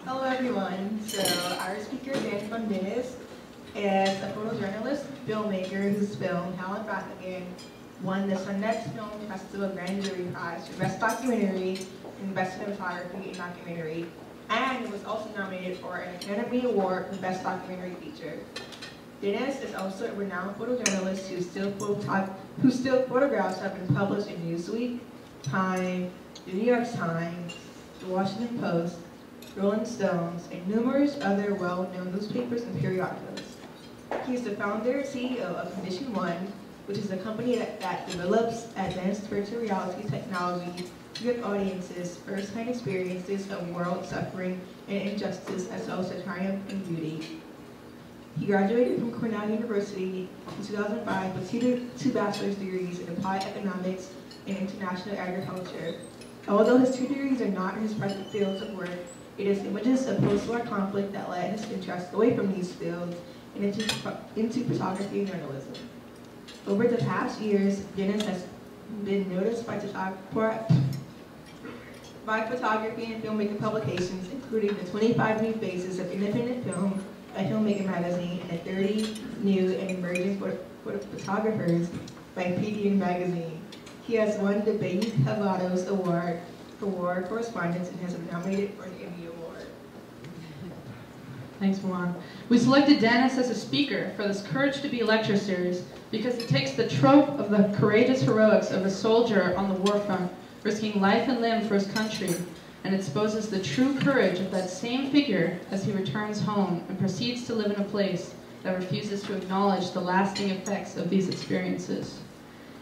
Hello everyone. So our speaker, Danfung, is a photojournalist, filmmaker whose film, Hell and Back Again, won the Sundance Film Festival Grand Jury Prize for Best Documentary and Best Cinematography and Documentary, and was also nominated for an Academy Award for Best Documentary Feature. Dennis is also a renowned photojournalist whose still photographs have been published in Newsweek, Time, the New York Times, the Washington Post, Rolling Stones, and numerous other well-known newspapers and periodicals. He is the founder and CEO of Condition One, which is a company that develops advanced virtual reality technology to give audiences first-hand experiences of world suffering and injustice, as well as the triumph and beauty. He graduated from Cornell University in 2005 with two bachelor's degrees in applied economics and international agriculture. Although his two degrees are not in his present fields of work, it is images of post-war conflict that led his interest away from these fields and into photography and journalism. Over the past years, Dennis has been noticed by photography and filmmaking publications, including the 25 New Faces of Independent Film, a filmmaking magazine, and the 30 New and Emerging Photographers by PDN Magazine. He has won the Baby Havados Award for War Correspondence and has been nominated for an Emmy Award. Thanks, Milan. We selected Dennis as a speaker for this Courage to Be lecture series because he takes the trope of the courageous heroics of a soldier on the war front, risking life and limb for his country, and exposes the true courage of that same figure as he returns home and proceeds to live in a place that refuses to acknowledge the lasting effects of these experiences.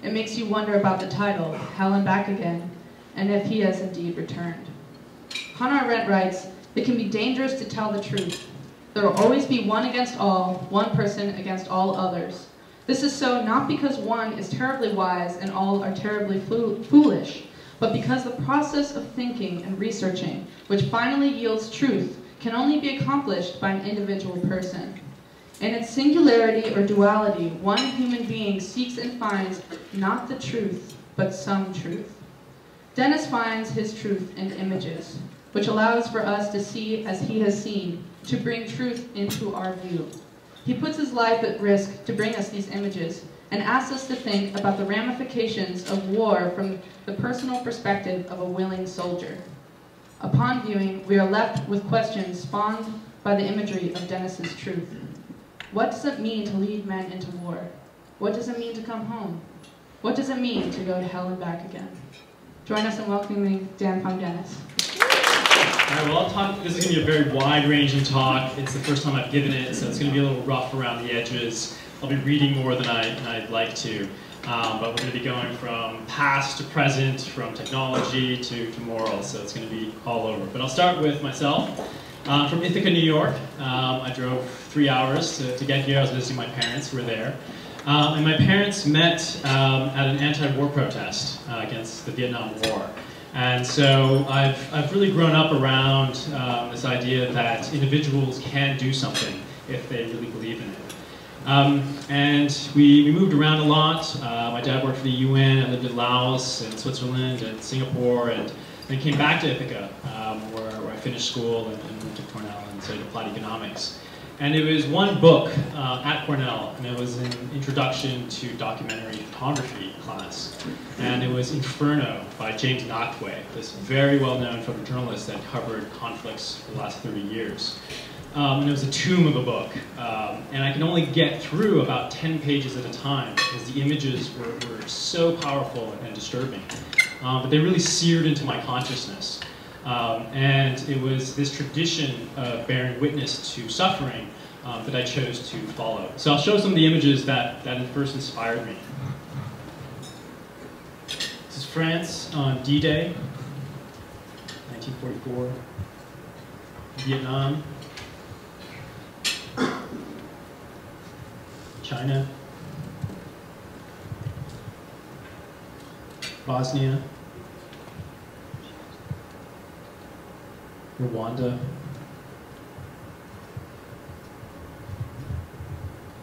It makes you wonder about the title, Hell and Back Again, and if he has indeed returned. Hannah Arendt writes, "It can be dangerous to tell the truth. There will always be one against all, one person against all others. This is so not because one is terribly wise and all are terribly foolish, but because the process of thinking and researching, which finally yields truth, can only be accomplished by an individual person. In its singularity or duality, one human being seeks and finds not the truth, but some truth. Dennis finds his truth in images, which allows for us to see as he has seen, to bring truth into our view. He puts his life at risk to bring us these images, and asks us to think about the ramifications of war from the personal perspective of a willing soldier. Upon viewing, we are left with questions spawned by the imagery of Dennis's truth. What does it mean to lead men into war? What does it mean to come home? What does it mean to go to hell and back again? Join us in welcoming Danfung Dennis. All right, well, this is going to be a very wide-ranging talk. It's the first time I've given it, so it's going to be a little rough around the edges. I'll be reading more than I'd like to, but we're going to be going from past to present, from technology to morals, so it's going to be all over. But I'll start with myself. From Ithaca, New York. I drove 3 hours to get here. I was visiting my parents who were there. And my parents met at an anti-war protest against the Vietnam War. And so I've really grown up around this idea that individuals can do something if they really believe in it. And we moved around a lot. My dad worked for the UN. I lived in Laos and Switzerland and Singapore, and then came back to Ithaca, where I finished school and moved to Cornell and studied applied economics. And it was one book at Cornell, and it was an introduction to documentary photography class. And it was Inferno by James Nachtwey, this very well-known photojournalist that covered conflicts for the last 30 years. And it was a tomb of a book. And I can only get through about 10 pages at a time because the images were so powerful and disturbing. But they really seared into my consciousness. And it was this tradition of bearing witness to suffering that I chose to follow. So I'll show some of the images that first inspired me. This is France on D-Day, 1944. Vietnam. China. Bosnia. Rwanda,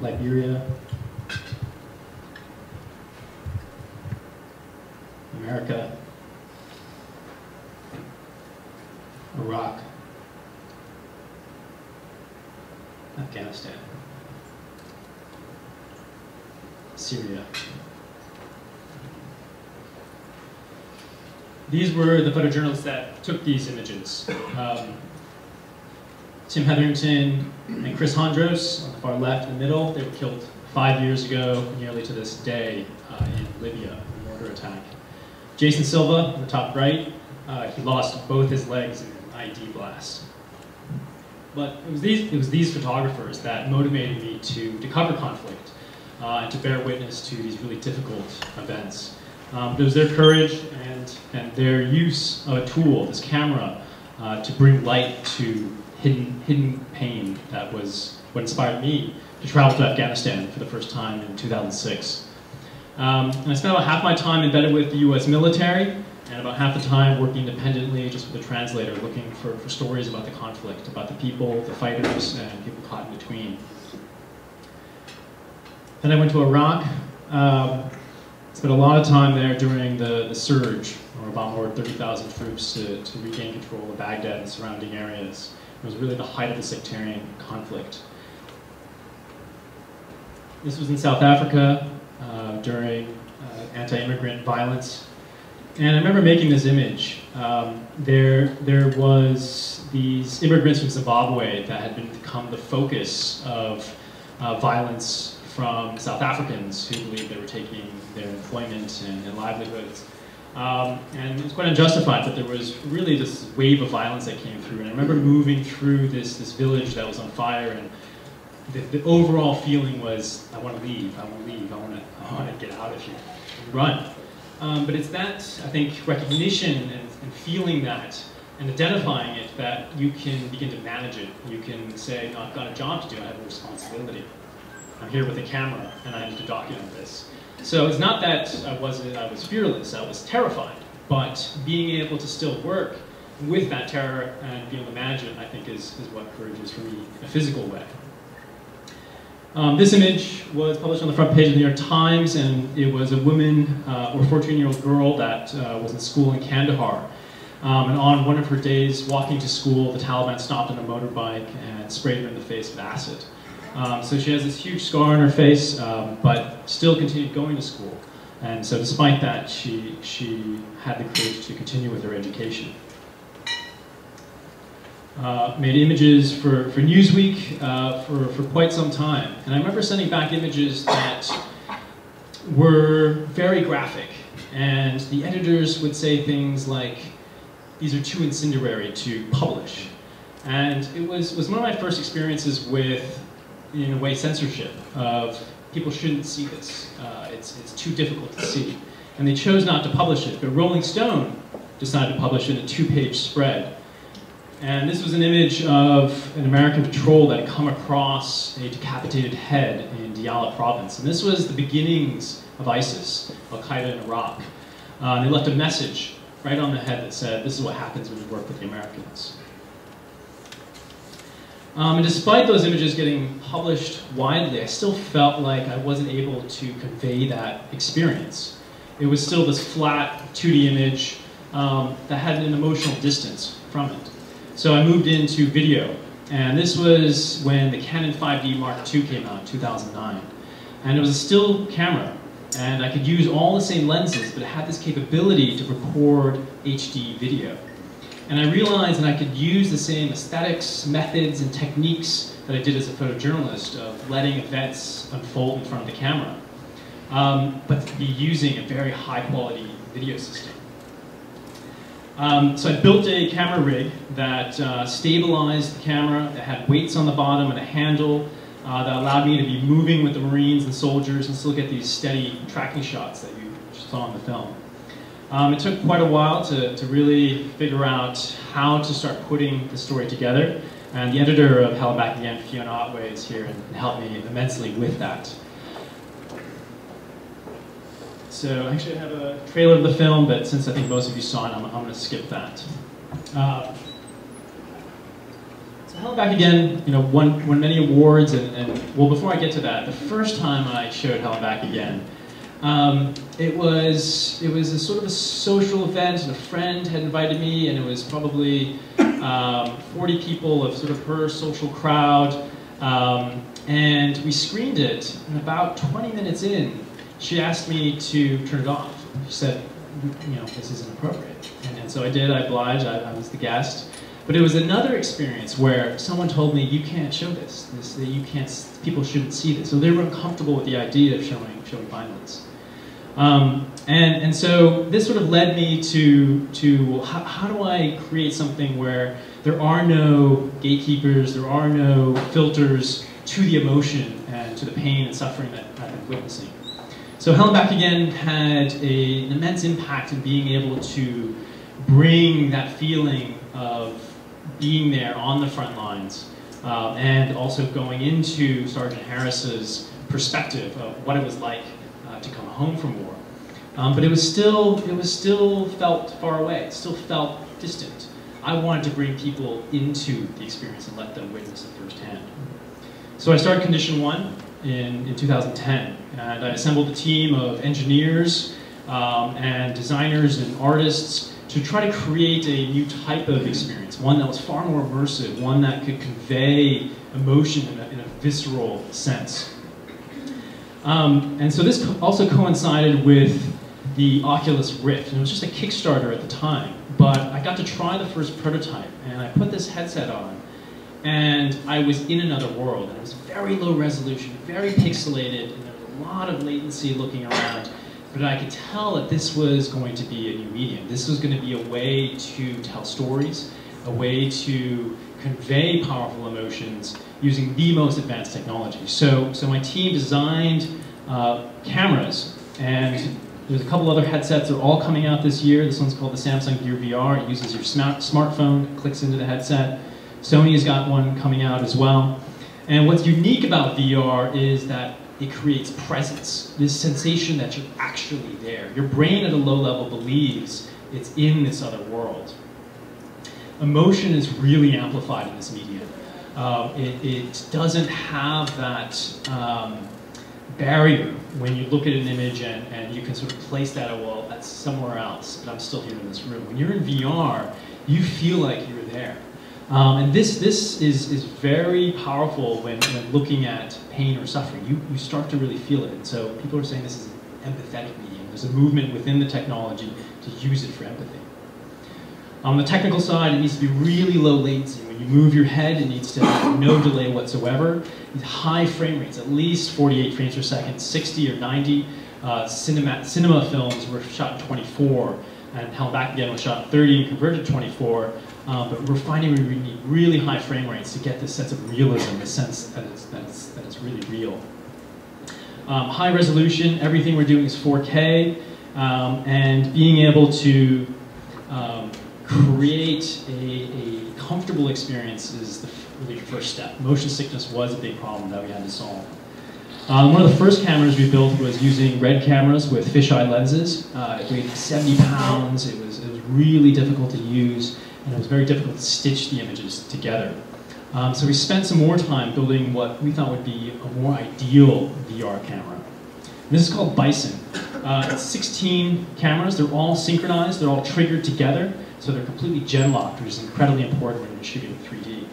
Liberia, America, Iraq, Afghanistan, Syria. These were the photojournalists that took these images. Tim Hetherington and Chris Hondros on the far left and middle. They were killed 5 years ago, nearly to this day, in Libya, a mortar attack. Jason Silva on the top right, he lost both his legs in an ID blast. But it was these photographers that motivated me to cover conflict and to bear witness to these really difficult events. It was their courage and their use of a tool, this camera, to bring light to hidden pain that was what inspired me to travel to Afghanistan for the first time in 2006. And I spent about half my time embedded with the US military, and about half the time working independently, just with a translator, looking for stories about the conflict, about the people, the fighters, and people caught in between. Then I went to Iraq. Spent a lot of time there during the surge, where about more than 30,000 troops to regain control of Baghdad and surrounding areas. It was really the height of the sectarian conflict. This was in South Africa during anti-immigrant violence. And I remember making this image. There was these immigrants from Zimbabwe that had become the focus of violence from South Africans who believed they were taking their employment and livelihoods. And it was quite unjustified, but there was really this wave of violence that came through. And I remember moving through this village that was on fire, and the overall feeling was, I want to leave, I want to leave, I want to get out of here, and run. But it's that, I think, recognition and feeling that and identifying it that you can begin to manage it. You can say, no, I've got a job to do, I have a responsibility. I'm here with a camera, and I need to document this. So it's not that I was fearless, I was terrified, but being able to still work with that terror and being able to manage it, I think, is what courage is for me in a physical way. This image was published on the front page of the New York Times, and it was a woman or 14-year-old girl that was in school in Kandahar. And on one of her days walking to school, the Taliban stopped on a motorbike and sprayed her in the face with acid. So she has this huge scar on her face, but still continued going to school. And so despite that, she had the courage to continue with her education. Made images for Newsweek for quite some time. And I remember sending back images that were very graphic. And the editors would say things like, these are too incendiary to publish. And it was one of my first experiences with, in a way, censorship of people shouldn't see this. It's too difficult to see. And they chose not to publish it, but Rolling Stone decided to publish it in a 2-page spread. And this was an image of an American patrol that had come across a decapitated head in Diyala province. And this was the beginnings of ISIS, Al-Qaeda in Iraq. They left a message right on the head that said, this is what happens when you work with the Americans. And despite those images getting published widely, I still felt like I wasn't able to convey that experience. It was still this flat 2D image that had an emotional distance from it. So I moved into video, and this was when the Canon 5D Mark II came out in 2009. And it was a still camera, and I could use all the same lenses, but it had this capability to record HD video. And I realized that I could use the same aesthetics, methods, and techniques that I did as a photojournalist of letting events unfold in front of the camera, but to be using a very high-quality video system. So I built a camera rig that stabilized the camera, that had weights on the bottom and a handle that allowed me to be moving with the Marines and soldiers and still get these steady tracking shots that you saw in the film. It took quite a while to really figure out how to start putting the story together, and the editor of Hell and Back Again, Fiona Otway, is here and helped me immensely with that. So actually I have a trailer of the film, but since I think most of you saw it, I'm going to skip that. So Hell and Back Again, won many awards, and well, before I get to that, the first time I showed Hell and Back Again, it was a sort of a social event, and a friend had invited me, and it was probably 40 people of sort of her social crowd. And we screened it, and about 20 minutes in, she asked me to turn it off. She said, you know, this isn't appropriate. And so I did, I obliged, I was the guest. But it was another experience where someone told me, you can't show this, that you can't, people shouldn't see this. So they were uncomfortable with the idea of showing violence. And so this sort of led me to how do I create something where there are no gatekeepers, there are no filters to the emotion and to the pain and suffering that I'm witnessing. So Helen Back Again had an immense impact in being able to bring that feeling of being there on the front lines and also going into Sergeant Harris's perspective of what it was like to come home from war. But it was still felt far away. It still felt distant. I wanted to bring people into the experience and let them witness it firsthand. So I started Condition 1 in 2010, and I assembled a team of engineers and designers and artists to try to create a new type of experience, one that was far more immersive, one that could convey emotion in a visceral sense. And so this also coincided with the Oculus Rift, and it was just a Kickstarter at the time, but I got to try the first prototype, and I put this headset on, and I was in another world, and it was very low resolution, very pixelated, and there was a lot of latency looking around, but I could tell that this was going to be a new medium. This was going to be a way to tell stories, a way to convey powerful emotions using the most advanced technology. So my team designed cameras, and there's a couple other headsets that are all coming out this year. This one's called the Samsung Gear VR. It uses your smartphone, it clicks into the headset. Sony's got one coming out as well. And what's unique about VR is that it creates presence, this sensation that you're actually there. Your brain at a low level believes it's in this other world. Emotion is really amplified in this medium. It doesn't have that barrier when you look at an image and you can sort of place that, oh, well, that's somewhere else, but I'm still here in this room. When you're in VR, you feel like you're there. And this is very powerful when looking at pain or suffering. You start to really feel it. And so people are saying this is an empathetic medium. There's a movement within the technology to use it for empathy. On the technical side, it needs to be really low latency. When you move your head, it needs to have no delay whatsoever. High frame rates, at least 48 frames per second, 60 or 90. Cinema films were shot in 24, and Held Back Again was shot in 30 and converted to 24. But we're finding we need really high frame rates to get this sense of realism, the sense that it's really real. High resolution, everything we're doing is 4K, and being able to create a comfortable experience is the really first step. Motion sickness was a big problem that we had to solve. One of the first cameras we built was using red cameras with fisheye lenses. It weighed 70 pounds. It was really difficult to use, and it was very difficult to stitch the images together. So we spent some more time building what we thought would be a more ideal VR camera. And this is called Bison. It's 16 cameras. They're all synchronized. They're all triggered together. So they're completely gen-locked, which is incredibly important when you're shooting in 3D.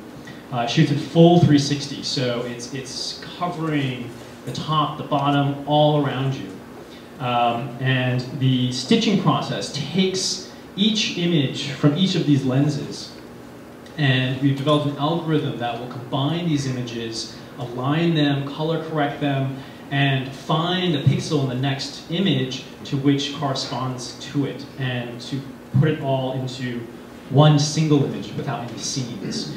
It shoots at full 360, so it's covering the top, the bottom, all around you. And the stitching process takes each image from each of these lenses, and we've developed an algorithm that will combine these images, align them, color correct them, and find a pixel in the next image to which corresponds to it, and to put it all into one single image without any scenes.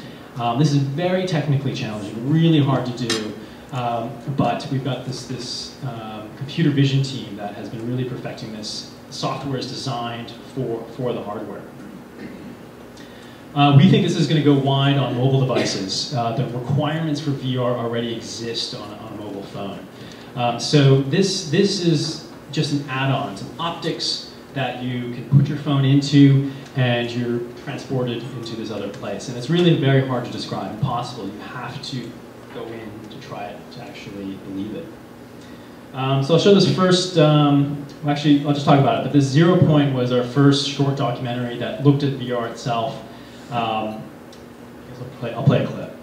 This is very technically challenging, really hard to do, but we've got this computer vision team that has been really perfecting this. The software is designed for the hardware. We think this is going to go wide on mobile devices. The requirements for VR already exist on a mobile phone. So this is just an add-on, some optics that you can put your phone into, and you're transported into this other place. And it's really very hard to describe, impossible. You have to go in to try it to actually believe it. So I'll show this first, actually I'll just talk about it, but this 0 Point was our first short documentary that looked at VR itself. I'll play a clip.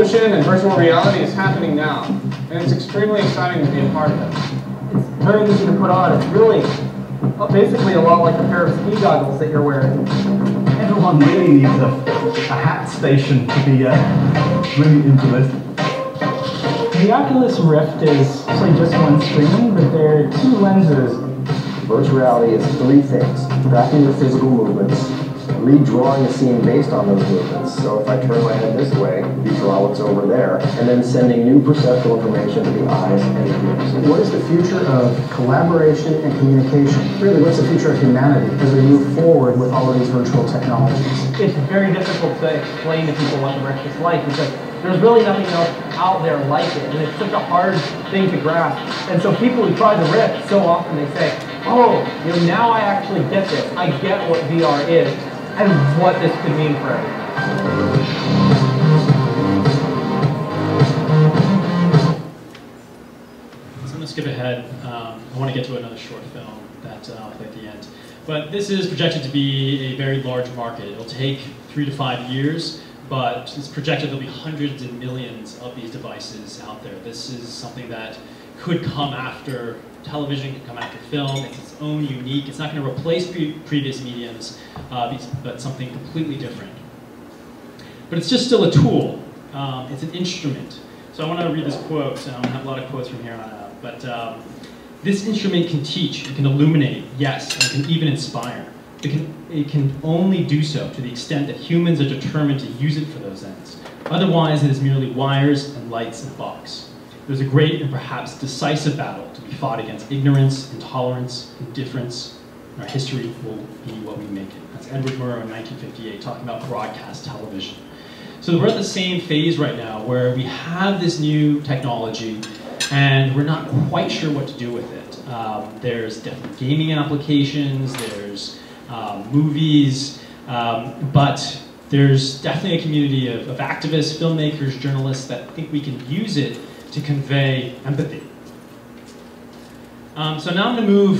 revolution in virtual reality is happening now, and it's extremely exciting to be a part of it. It's very easy to put on. It's really basically a lot like a pair of ski goggles that you're wearing. Everyone really needs a hat station to be really into this. The Oculus Rift is actually just one screen, but there are two lenses. Virtual reality is three things: tracking your physical movements, redrawing a scene based on those movements. So if I turn my head this way, you draw what's over there, and then sending new perceptual information to the eyes and the ears. What is the future of collaboration and communication? Really, what's the future of humanity as we move forward with all of these virtual technologies? It's very difficult to explain to people what the Rift is like because there's really nothing else out there like it, and it's such a hard thing to grasp. And so people who try the Rift, so often they say, oh, you know, now I actually get this. I get what VR is and what this could mean for everyone. So I'm going to skip ahead. I want to get to another short film that I'll play at the end. But this is projected to be a very large market. It'll take 3 to 5 years, but it's projected there'll be hundreds and millions of these devices out there. This is something that could come after television, could come after film. It's its own unique. It's not going to replace previous mediums, but something completely different. But it's just still a tool. It's an instrument. So I want to read this quote. I have a lot of quotes from here on out. But this instrument can teach, it can illuminate, yes, and it can even inspire. It can only do so to the extent that humans are determined to use it for those ends. Otherwise, it is merely wires and lights and bugs. There's a great and perhaps decisive battle to be fought against ignorance, intolerance, indifference, and our history will be what we make it. That's Edward Murrow in 1958 talking about broadcast television. So we're at the same phase right now where we have this new technology and we're not quite sure what to do with it. There's definitely gaming applications, there's movies, but there's definitely a community of activists, filmmakers, journalists that think we can use it to convey empathy. So now I'm going to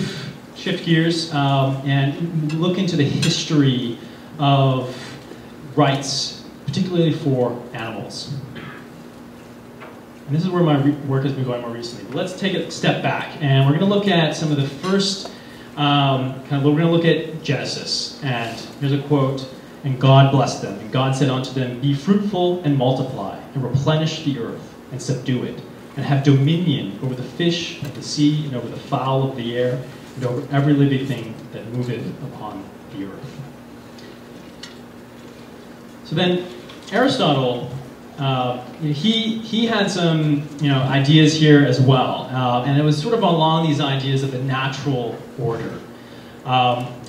shift gears and look into the history of rights, particularly for animals. And this is where my work has been going more recently. But let's take a step back, and we're going to look at some of the first, we're going to look at Genesis. And here's a quote, "And God blessed them, and God said unto them, Be fruitful and multiply, and replenish the earth, and subdue it, and have dominion over the fish of the sea, and over the fowl of the air, and over every living thing that moveth upon the earth." So then, Aristotle, he had some ideas here as well, and it was sort of along these ideas of the natural order.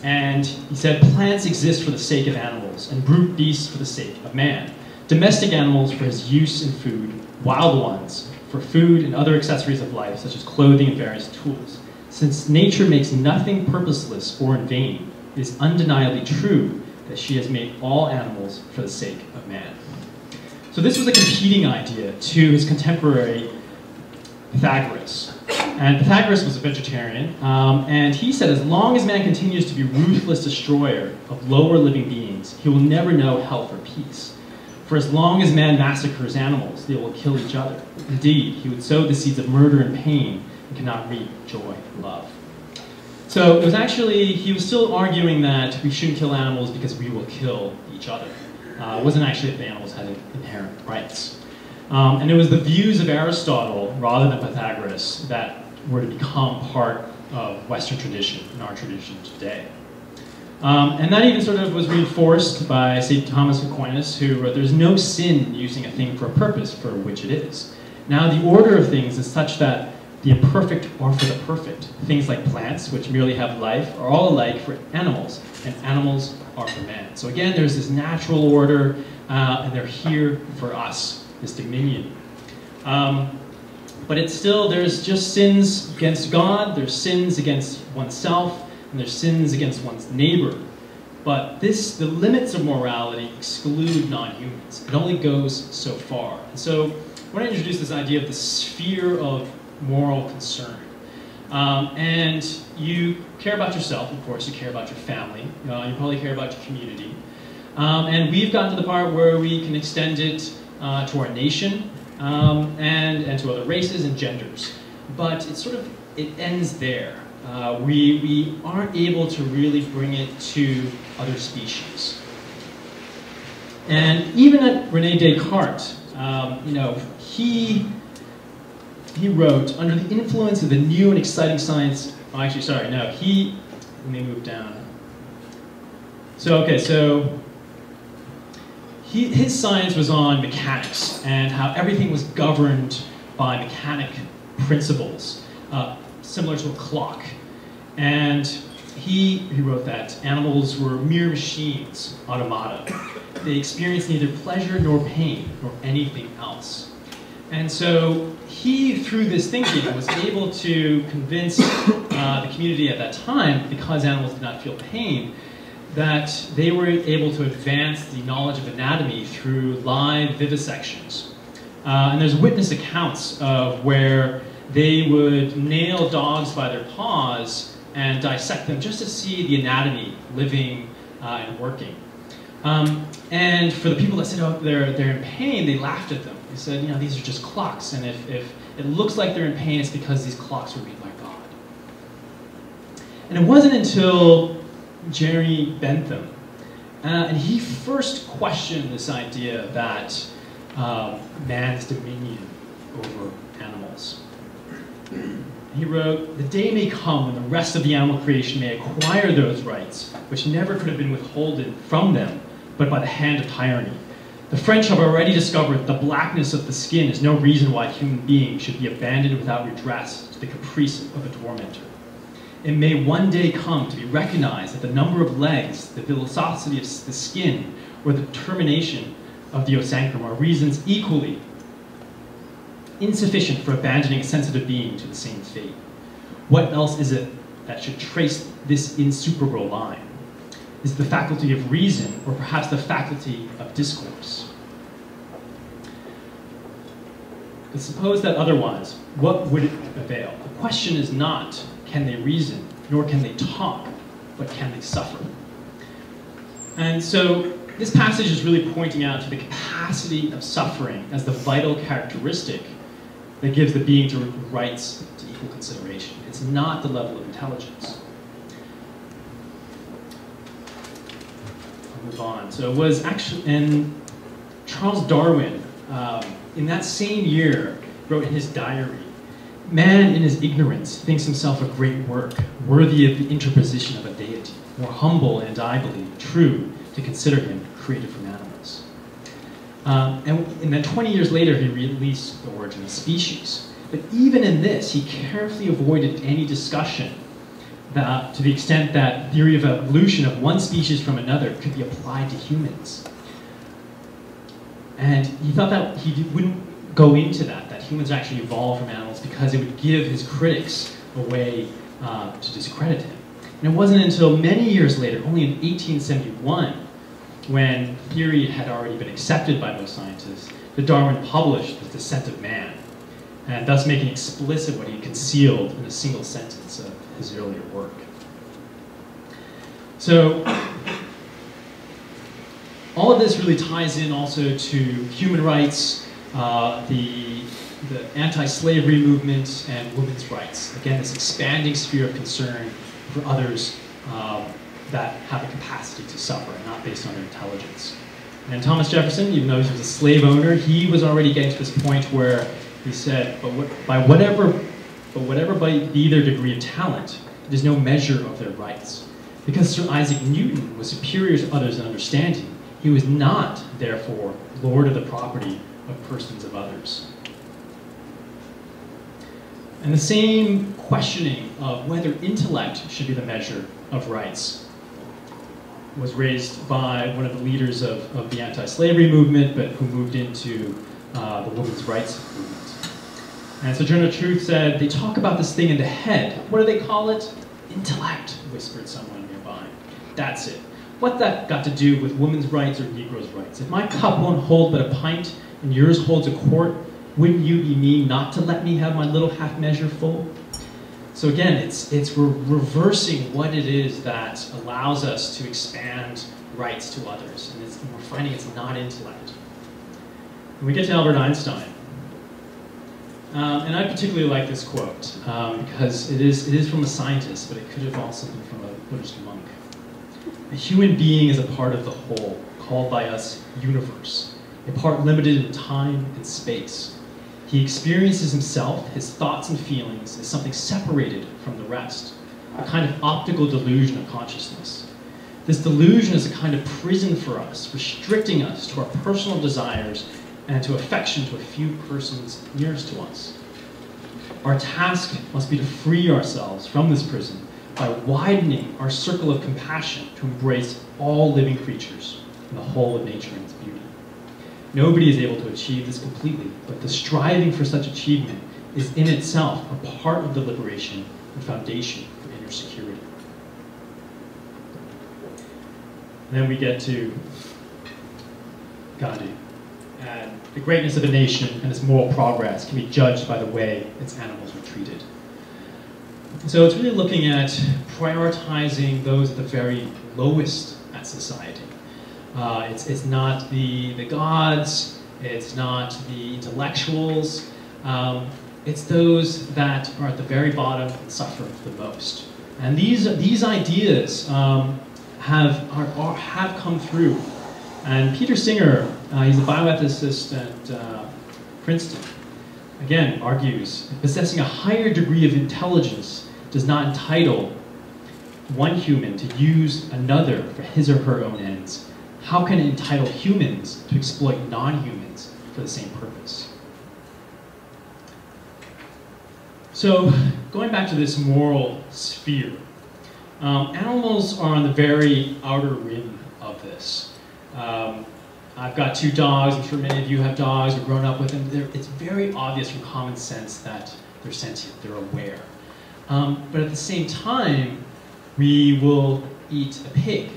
And he said, plants exist for the sake of animals, and brute beasts for the sake of man. Domestic animals for his use in food, wild ones for food and other accessories of life, such as clothing and various tools. Since nature makes nothing purposeless or in vain, it is undeniably true that she has made all animals for the sake of man. So this was a competing idea to his contemporary Pythagoras. And Pythagoras was a vegetarian, and he said as long as man continues to be ruthless destroyer of lower living beings, he will never know health or peace. For as long as man massacres animals, they will kill each other. Indeed, he would sow the seeds of murder and pain and cannot reap joy and love. So it was actually, he was still arguing that we shouldn't kill animals because we will kill each other. It wasn't actually that the animals had inherent rights. And it was the views of Aristotle, rather than Pythagoras, that were to become part of Western tradition, and our tradition today. And that even sort of was reinforced by St. Thomas Aquinas, who wrote, "There's no sin in using a thing for a purpose for which it is. Now the order of things is such that the imperfect are for the perfect. Things like plants, which merely have life, are all alike for animals, and animals are for man." So again, there's this natural order, and they're here for us, this dominion. But it's still, there's just sins against God, there's sins against oneself, and there's sins against one's neighbor. But the limits of morality exclude non-humans. It only goes so far. And so I want to introduce this idea of the sphere of moral concern. And you care about yourself, of course, you care about your family, you probably care about your community. And we've gotten to the part where we can extend it to our nation, and to other races and genders. But it ends there. We aren't able to really bring it to other species. And even at Rene Descartes, he wrote, under the influence of the new and exciting science, let me move down. His science was on mechanics and how everything was governed by mechanic principles, similar to a clock. And he wrote that animals were mere machines, automata. They experienced neither pleasure nor pain nor anything else. And so he, through this thinking, was able to convince the community at that time, because animals did not feel pain, that they were able to advance the knowledge of anatomy through live vivisections. And there's witness accounts of where they would nail dogs by their paws and dissect them just to see the anatomy living and working. And for the people that said, oh, they're in pain, they laughed at them. They said, these are just clocks, and if it looks like they're in pain, it's because these clocks were made by God. And it wasn't until Jerry Bentham, and he first questioned this idea that man's dominion over animals. He wrote, "The day may come when the rest of the animal creation may acquire those rights, which never could have been withholden from them, but by the hand of tyranny. The French have already discovered that the blackness of the skin is no reason why human beings should be abandoned without redress to the caprice of a tormentor. It may one day come to be recognized that the number of legs, the velocity of the skin, or the termination of the osancrum are reasons equally insufficient for abandoning a sensitive being to the same fate. What else is it that should trace this insuperable line? Is it the faculty of reason, or perhaps the faculty of discourse? But suppose that otherwise, what would it avail? The question is not, can they reason, nor can they talk, but can they suffer? And so this passage is really pointing out to the capacity of suffering as the vital characteristic that gives the being to rights to equal consideration. It's not the level of intelligence. I'll move on. So it was actually, and Charles Darwin, in that same year, wrote in his diary, "Man in his ignorance thinks himself a great work, worthy of the interposition of a deity, more humble and, I believe, true to consider him created from animals." And then 20 years later, he released The Origin of Species. But even in this, he carefully avoided any discussion that, to the extent that theory of evolution of one species from another could be applied to humans. And he thought that he wouldn't go into that humans actually evolved from animals, because it would give his critics a way to discredit him. And it wasn't until many years later, only in 1871, when theory had already been accepted by most scientists, that Darwin published The Descent of Man, and thus making explicit what he concealed in a single sentence of his earlier work. So, all of this really ties in also to human rights, the anti-slavery movement, and women's rights. Again, this expanding sphere of concern for others that have the capacity to suffer, not based on their intelligence. And Thomas Jefferson, even though he was a slave owner, he was already getting to this point where he said, by whatever be their degree of talent, it is no measure of their rights. Because Sir Isaac Newton was superior to others in understanding, he was not, therefore, lord of the property of persons of others. And the same questioning of whether intellect should be the measure of rights was raised by one of the leaders of the anti-slavery movement, but who moved into the women's rights movement. And Sojourner Truth said, "They talk about this thing in the head. What do they call it? Intellect," whispered someone nearby. "That's it. What that got to do with women's rights or Negroes' rights? If my cup won't hold but a pint, and yours holds a quart, wouldn't you be mean not to let me have my little half measure full?" So again, we're reversing what it is that allows us to expand rights to others, and we're finding it's not intellect. And we get to Albert Einstein. And I particularly like this quote because it is from a scientist, but it could have also been from a Buddhist monk. A human being is a part of the whole, called by us universe, a part limited in time and space. He experiences himself, his thoughts and feelings, as something separated from the rest, a kind of optical delusion of consciousness. This delusion is a kind of prison for us, restricting us to our personal desires and to affection to a few persons nearest to us. Our task must be to free ourselves from this prison by widening our circle of compassion to embrace all living creatures and the whole of nature and its beauty. Nobody is able to achieve this completely, but the striving for such achievement is in itself a part of the liberation and foundation for inner security. And then we get to Gandhi. And the greatness of a nation and its moral progress can be judged by the way its animals are treated. So it's really looking at prioritizing those at the very lowest at society. It's not the gods, it's not the intellectuals, it's those that are at the very bottom and suffer the most. And these ideas have come through. And Peter Singer, he's a bioethicist at Princeton, again argues, possessing a higher degree of intelligence does not entitle one human to use another for his or her own ends. How can it entitle humans to exploit non-humans for the same purpose? So, going back to this moral sphere, animals are on the very outer rim of this. I've got 2 dogs, I'm sure many of you have dogs or grown up with them. It's very obvious from common sense that they're sentient, they're aware. But at the same time, we will eat a pig,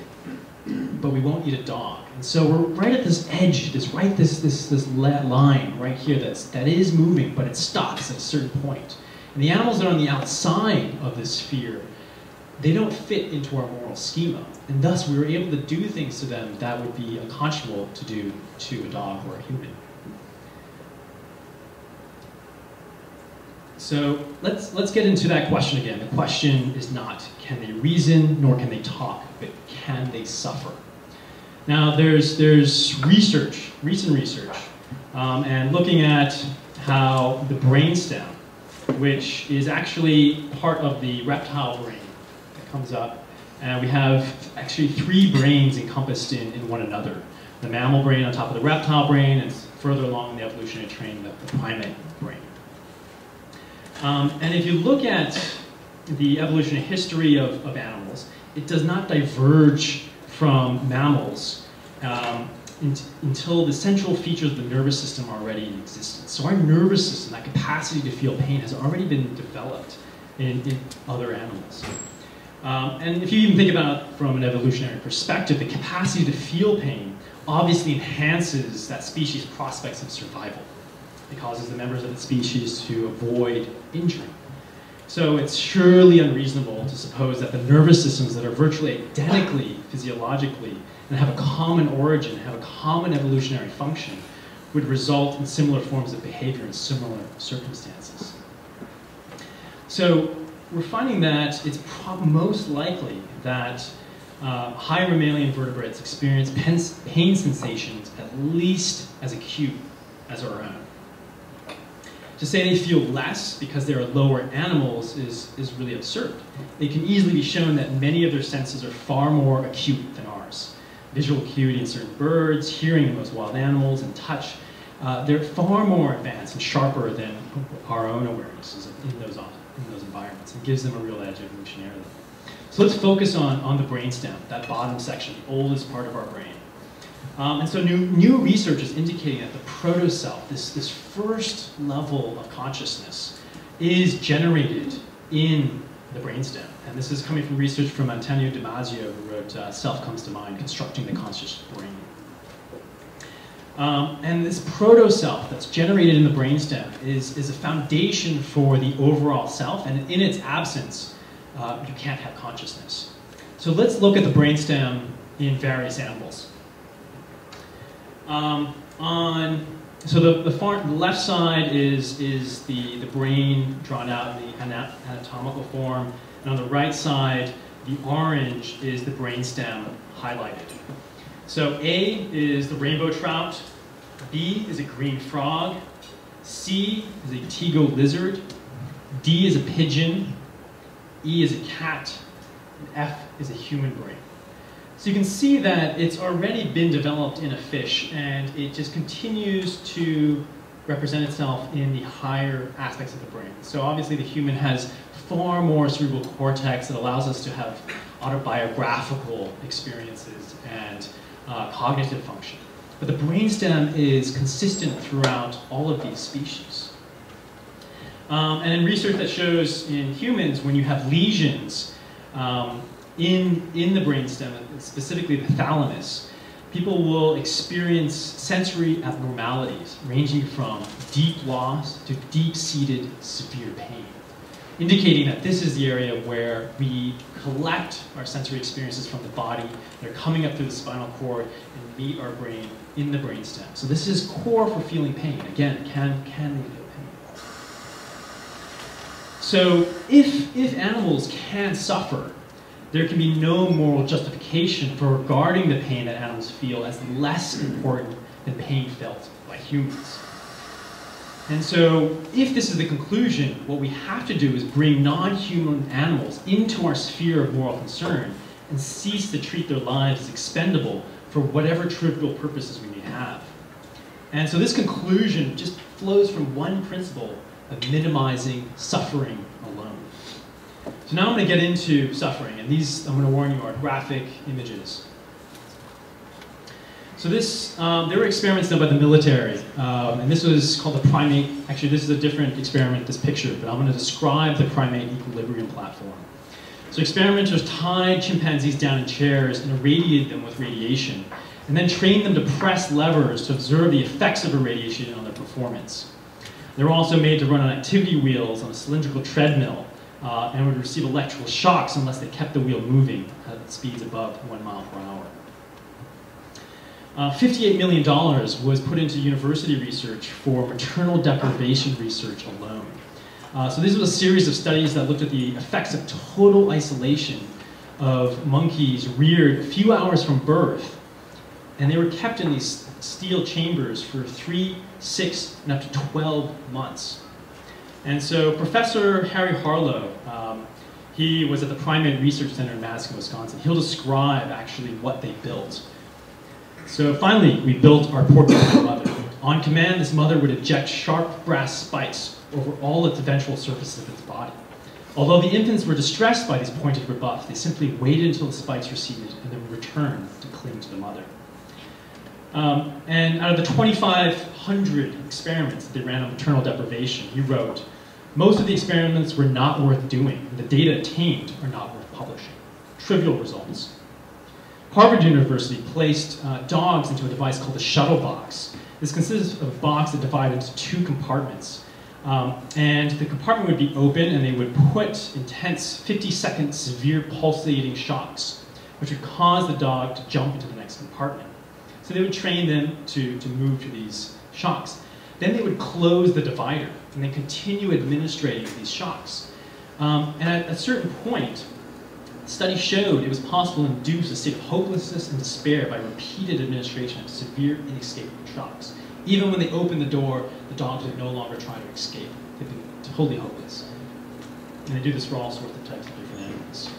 but we won't eat a dog. And so we're right at this edge, this line right here that is moving, but it stops at a certain point. And the animals that are on the outside of this sphere, they don't fit into our moral schema. And thus we were able to do things to them that would be unconscionable to do to a dog or a human. So let's get into that question again. The question is not, can they reason, nor can they talk, but can they suffer? Now there's research, recent research, and looking at how the brainstem, which is actually part of the reptile brain that comes up, and we have actually 3 brains encompassed in one another. The mammal brain on top of the reptile brain, and further along in the evolutionary train, the primate brain. And if you look at the evolutionary history of animals, it does not diverge from mammals until the central features of the nervous system are already in existence. So our nervous system, that capacity to feel pain, has already been developed in other animals. And if you even think about it from an evolutionary perspective, the capacity to feel pain obviously enhances that species' prospects of survival. It causes the members of the species to avoid injury. So it's surely unreasonable to suppose that the nervous systems that are virtually identically physiologically and have a common origin, have a common evolutionary function, would result in similar forms of behavior in similar circumstances. So we're finding that it's most likely that higher mammalian vertebrates experience pain sensations at least as acute as our own. To say they feel less because they are lower animals is really absurd. It can easily be shown that many of their senses are far more acute than ours. Visual acuity in certain birds, hearing in most wild animals, and touch, they're far more advanced and sharper than our own awarenesses in those environments. It gives them a real edge evolutionarily. So let's focus on the brainstem, that bottom section, the oldest part of our brain. And so new research is indicating that the protocell, this first level of consciousness, is generated in the brainstem. And this is coming from research from Antonio Damasio, who wrote Self Comes to Mind, Constructing the Conscious Brain. And this proto-self that's generated in the brainstem is a foundation for the overall self, and in its absence, you can't have consciousness. So let's look at the brainstem in various animals. On So the left side is the brain drawn out in the anatomical form, and on the right side, the orange is the brainstem highlighted. So A is the rainbow trout, B is a green frog, C is a Tego lizard, D is a pigeon, E is a cat, and F is a human brain. So you can see that it's already been developed in a fish, and it just continues to represent itself in the higher aspects of the brain. So obviously the human has far more cerebral cortex that allows us to have autobiographical experiences and cognitive function. But the brainstem is consistent throughout all of these species. And in research that shows in humans, when you have lesions in the brainstem, specifically the thalamus, people will experience sensory abnormalities ranging from deep loss to deep-seated severe pain, indicating that this is the area where we collect our sensory experiences from the body. They're coming up through the spinal cord and meet our brain in the brainstem. So this is core for feeling pain. Again, can we feel pain? So if animals can suffer, there can be no moral justification for regarding the pain that animals feel as less important than pain felt by humans. And so, if this is the conclusion, what we have to do is bring non-human animals into our sphere of moral concern and cease to treat their lives as expendable for whatever trivial purposes we may have. And so this conclusion just flows from one principle of minimizing suffering alone. So now I'm going to get into suffering, and these, I'm going to warn you, are graphic images. So this, there were experiments done by the military, and this was called the primate. Actually, this is a different experiment, this picture, but I'm going to describe the primate equilibrium platform. So experimenters tied chimpanzees down in chairs and irradiated them with radiation, and then trained them to press levers to observe the effects of irradiation on their performance. They were also made to run on activity wheels on a cylindrical treadmill, and would receive electrical shocks unless they kept the wheel moving at speeds above 1 mile per hour. $58 million was put into university research for maternal deprivation research alone. So this was a series of studies that looked at the effects of total isolation of monkeys reared a few hours from birth, and they were kept in these steel chambers for 3, 6, and up to 12 months. And so Professor Harry Harlow, he was at the Primate Research Center in Madison, Wisconsin. He'll describe actually what they built. So finally, we built our portrait mother. On command, this mother would eject sharp brass spikes over all of the ventral surfaces of its body. Although the infants were distressed by these pointed rebuffs, they simply waited until the spikes receded and then returned to cling to the mother. And out of the 2,500 experiments that they ran on maternal deprivation, he wrote, most of the experiments were not worth doing, and the data attained are not worth publishing. Trivial results. Harvard University placed dogs into a device called the shuttle box. This consists of a box that divided into 2 compartments. And the compartment would be open, and they would put intense 50-second severe pulsating shocks, which would cause the dog to jump into the next compartment. So they would train them to move to these shocks. Then they would close the divider, and then continue administrating these shocks. And at a certain point, studies showed it was possible to induce a state of hopelessness and despair by repeated administration of severe, inescapable shocks. Even when they opened the door, the dogs would no longer try to escape. They'd be totally hopeless. And they do this for all sorts of types of different animals.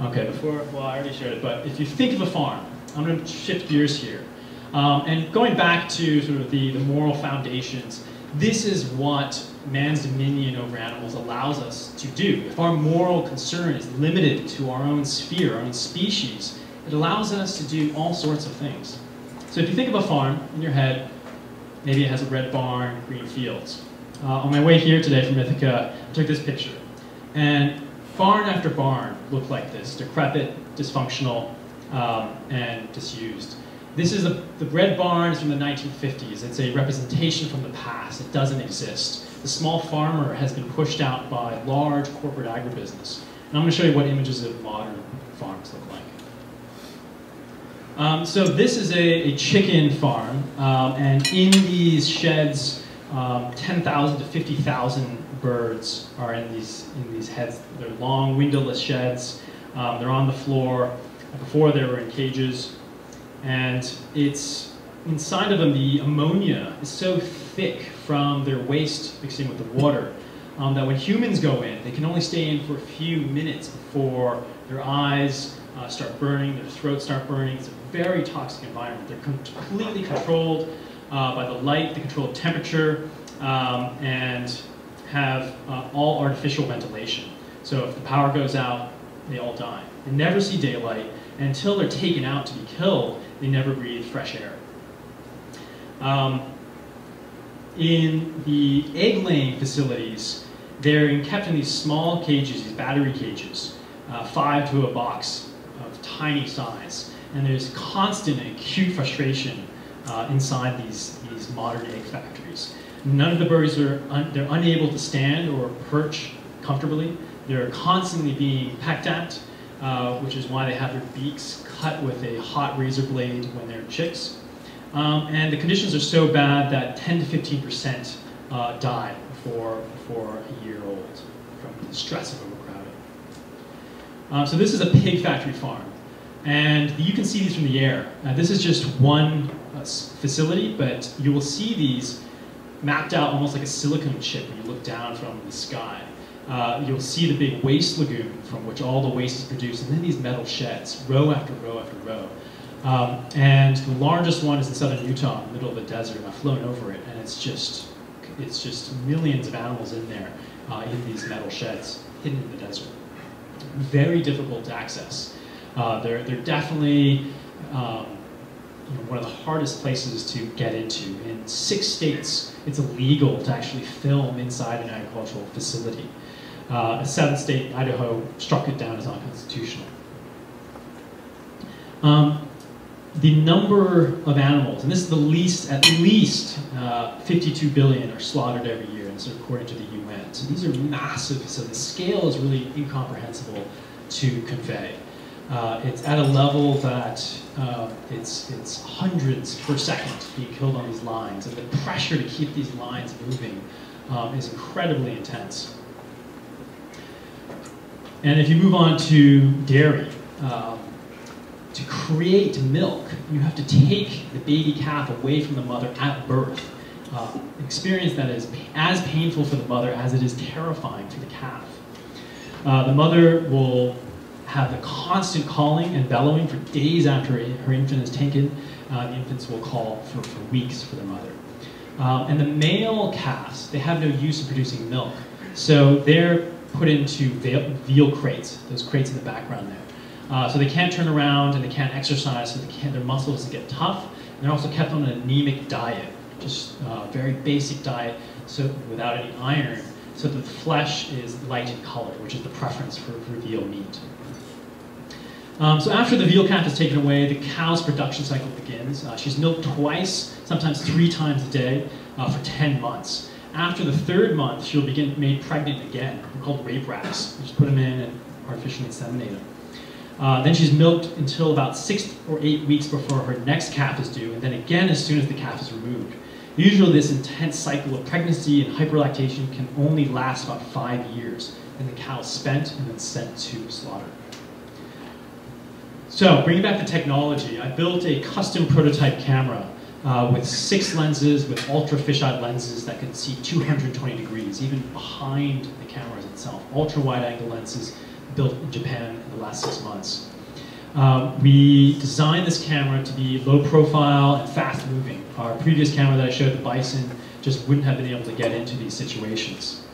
Okay, well, I already shared it, but if you think of a farm, I'm going to shift gears here. And going back to sort of the moral foundations, this is what man's dominion over animals allows us to do. If our moral concern is limited to our own sphere, our own species, it allows us to do all sorts of things. So if you think of a farm in your head, maybe it has a red barn, green fields. On my way here today from Ithaca, I took this picture. And barn after barn looked like this, decrepit, dysfunctional, and disused. This is the red barn is from the 1950s. It's a representation from the past. It doesn't exist. The small farmer has been pushed out by large corporate agribusiness. And I'm going to show you what images of modern farms look So this is a chicken farm, and in these sheds, 10,000 to 50,000 birds are in these heads. They're long, windowless sheds. They're on the floor. Before they were in cages, and it's inside of them. The ammonia is so thick from their waste mixing with the water that when humans go in, they can only stay in for a few minutes before their eyes start burning, their throats start burning. It's a very toxic environment. They're completely controlled by the light, the controlled temperature, and have all artificial ventilation. So if the power goes out, they all die. They never see daylight, and until they're taken out to be killed, they never breathe fresh air. In the egg-laying facilities, they're kept in these small cages, these battery cages, 5 to a box of tiny size. And there's constant and acute frustration inside these modern egg factories. None of the birds they're unable to stand or perch comfortably. They're constantly being pecked at, which is why they have their beaks cut with a hot razor blade when they're chicks. And the conditions are so bad that 10 to 15% die before a year old from the stress of overcrowding. So this is a pig factory farm. And you can see these from the air. This is just one facility, but you will see these mapped out almost like a silicone chip when you look down from the sky. You'll see the big waste lagoon from which all the waste is produced, and then these metal sheds, row after row after row. And the largest one is in southern Utah, in the middle of the desert, and I've flown over it, and it's just millions of animals in there in these metal sheds, hidden in the desert. Very difficult to access. They're definitely one of the hardest places to get into. In 6 states, it's illegal to actually film inside an agricultural facility. A 7th state, Idaho, struck it down as unconstitutional. The number of animals, and this is the least, at least 52 billion are slaughtered every year, and so according to the UN. So these are massive, so the scale is really incomprehensible to convey. It's at a level that it's hundreds per second being killed on these lines, and the pressure to keep these lines moving is incredibly intense. And if you move on to dairy, to create milk, you have to take the baby calf away from the mother at birth. Experience that is as painful for the mother as it is terrifying for the calf. The mother will have the constant calling and bellowing for days after her infant is taken. The infants will call for weeks for their mother. And the male calves, they have no use in producing milk. So they're put into veal crates, those crates in the background there. So they can't turn around and they can't exercise, so their muscles get tough. And they're also kept on an anemic diet, just a very basic diet, so without any iron, so that the flesh is light in color, which is the preference for veal meat. So after the veal calf is taken away, the cow's production cycle begins. She's milked twice, sometimes 3 times a day, for 10 months. After the 3rd month, she'll begin made pregnant again. They're called rape racks. You just put them in and artificially inseminate them. Then she's milked until about 6 or 8 weeks before her next calf is due, and then again as soon as the calf is removed. Usually this intense cycle of pregnancy and hyperlactation can only last about 5 years, and the cow is spent and then sent to slaughter. So, bringing back the technology, I built a custom prototype camera with 6 lenses, with ultra fisheye lenses that can see 220 degrees, even behind the cameras itself. Ultra wide angle lenses built in Japan in the last 6 months. We designed this camera to be low profile and fast moving. Our previous camera that I showed, the Bison, just wouldn't have been able to get into these situations.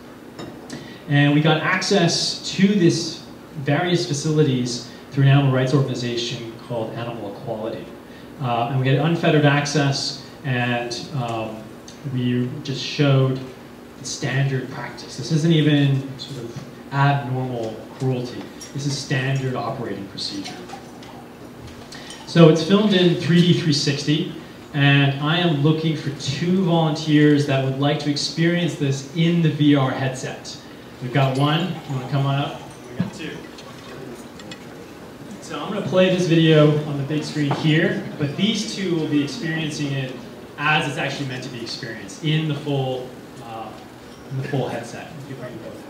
And we got access to these various facilities through an animal rights organization called Animal Equality. And we had unfettered access, and we just showed the standard practice. This isn't even sort of abnormal cruelty. This is standard operating procedure. So it's filmed in 3D 360, and I am looking for 2 volunteers that would like to experience this in the VR headset. We've got one. You want to come on up? We got 2. So I'm going to play this video on the big screen here, but these two will be experiencing it as it's actually meant to be experienced in the full headset. If you bring both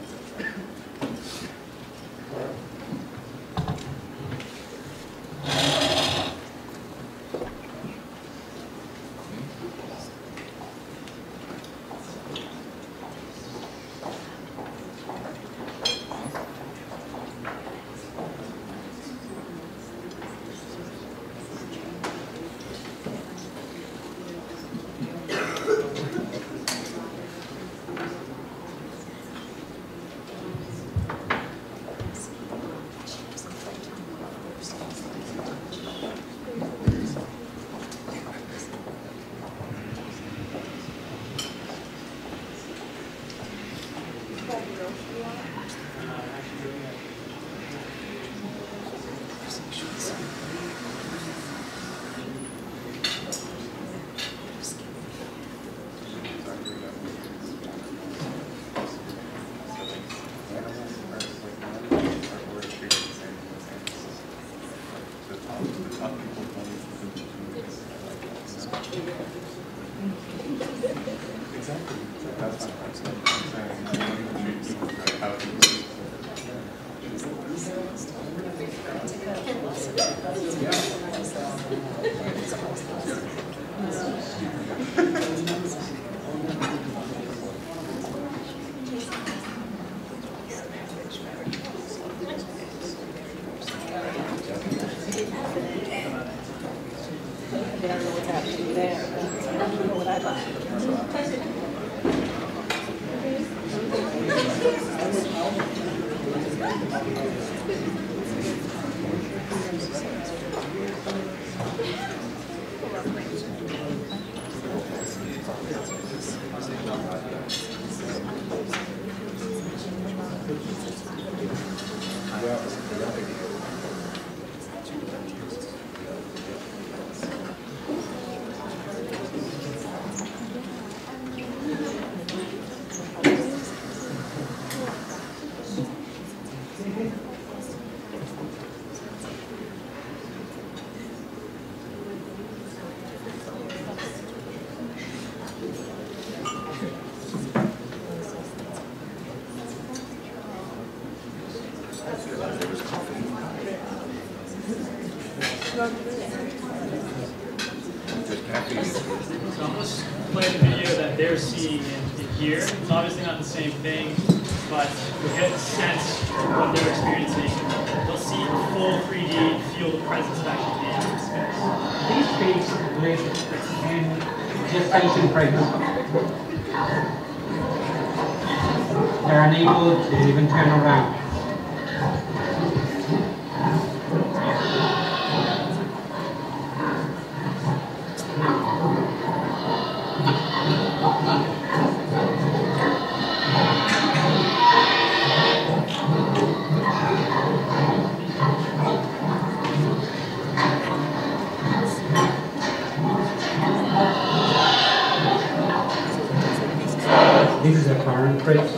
headsets. So I'm going to play the video that they're seeing in here. It's obviously not the same thing, but you'll get a sense of what they're experiencing. They'll see the full 3D, feel the presence of actually being in space. These pigs live in gestation pregnancy. They're unable to even turn around. This is a current crate.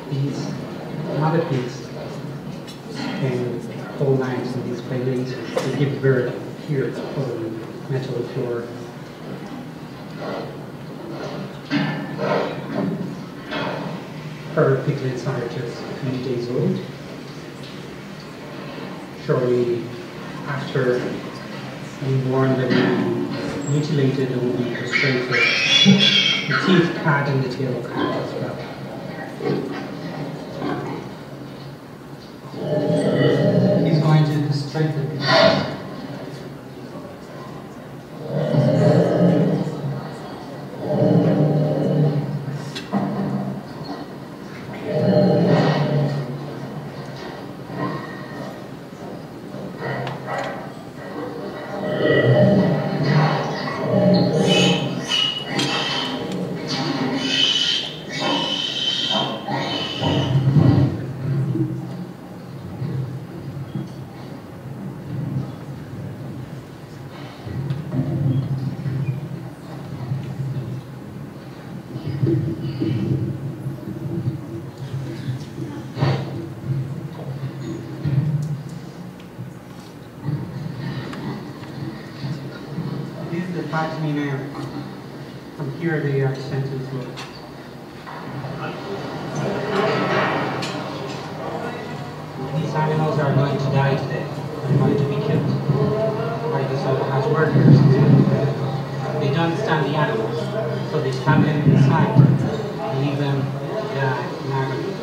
These mother pigs can hold knives in these crates. They give birth here on metal floor. Her piglets are just 20 days old. Shortly after being born, they will be mutilated and will be castrated. The teeth cut and the tail cut as well. He's going to castrate the pigs. talk to me now. From here, the sentence will. These animals are going to die today. They're going to be killed by this as murderers. They don't understand the animals, so they stab them inside and leave them to die in agony.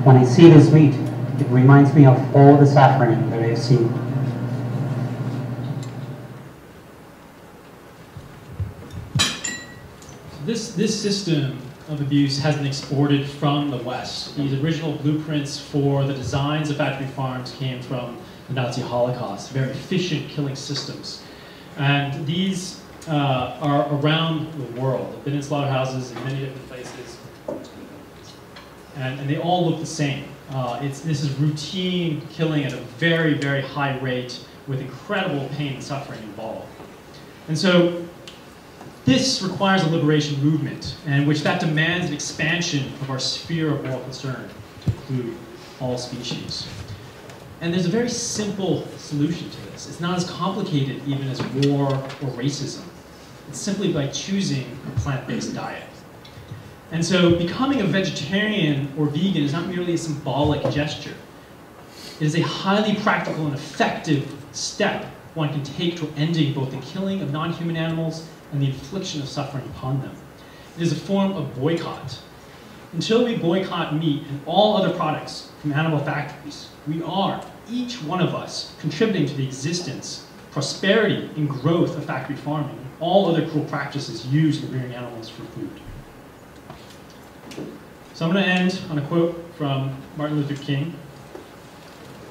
When I see this meat, it reminds me of all the suffering that I've seen. this system of abuse has been exported from the West. These original blueprints for the designs of factory farms came from the Nazi Holocaust, very efficient killing systems. And these are around the world. They've been in slaughterhouses in many different places. And they all look the same. This is routine killing at a very, very high rate with incredible pain and suffering involved. And so this requires a liberation movement, and which that demands an expansion of our sphere of moral concern to include all species. And there's a very simple solution to this. It's not as complicated even as war or racism. It's simply by choosing a plant-based diet. And so becoming a vegetarian or vegan is not merely a symbolic gesture. It is a highly practical and effective step one can take toward ending both the killing of non-human animals and the infliction of suffering upon them. It is a form of boycott. Until we boycott meat and all other products from animal factories, we are, each one of us, contributing to the existence, prosperity, and growth of factory farming and all other cruel practices used in rearing animals for food. So I'm going to end on a quote from Martin Luther King.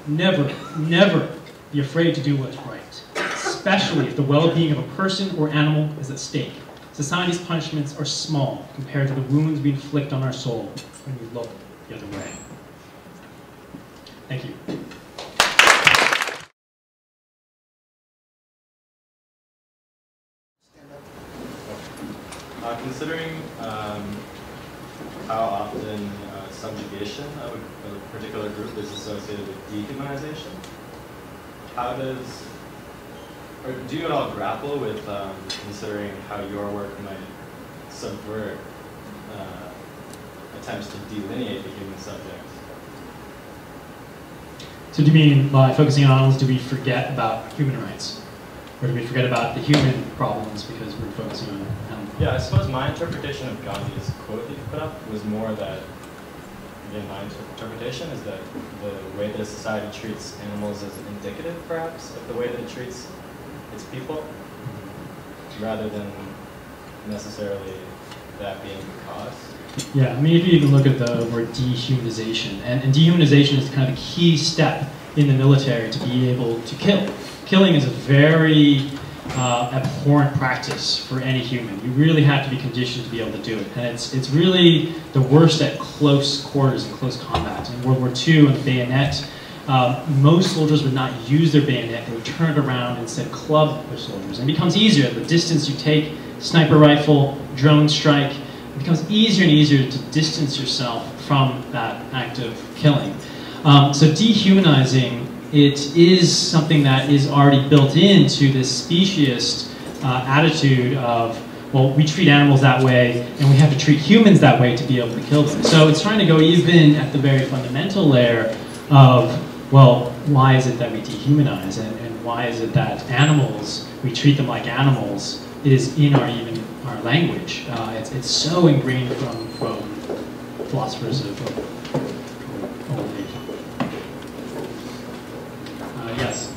Never, never be afraid to do what's right, especially if the well-being of a person or animal is at stake. Society's punishments are small compared to the wounds we inflict on our soul when we look the other way. Thank you. Considering how often subjugation of a particular group is associated with dehumanization, how does, or do you at all grapple with considering how your work might subvert attempts to delineate the human subject? So do you mean by focusing on animals, do we forget about human rights? Or do we forget about the human problems because we're focusing on animals? Yeah, I suppose my interpretation of Gandhi's quote that you put up was more that, again, my interpretation is that the way that a society treats animals is indicative, perhaps, of the way that it treats its people, rather than necessarily that being the cause. Yeah, I mean, if you even look at the word dehumanization, and dehumanization is kind of a key step in the military to be able to kill. Killing is a very abhorrent practice for any human. You really have to be conditioned to be able to do it. And it's really the worst at close quarters and close combat. In World War II, on the bayonet, most soldiers would not use their bayonet. They would turn it around and instead club their soldiers. And it becomes easier. The distance you take, sniper rifle, drone strike, it becomes easier and easier to distance yourself from that act of killing. So dehumanizing, it is something that is already built into this speciesist attitude of, well, we treat animals that way, and we have to treat humans that way to be able to kill them. So it's trying to go even at the very fundamental layer of, well, why is it that we dehumanize, and why is it that animals, we treat them like animals, is in our language. It's so ingrained from philosophers of old age. Yes.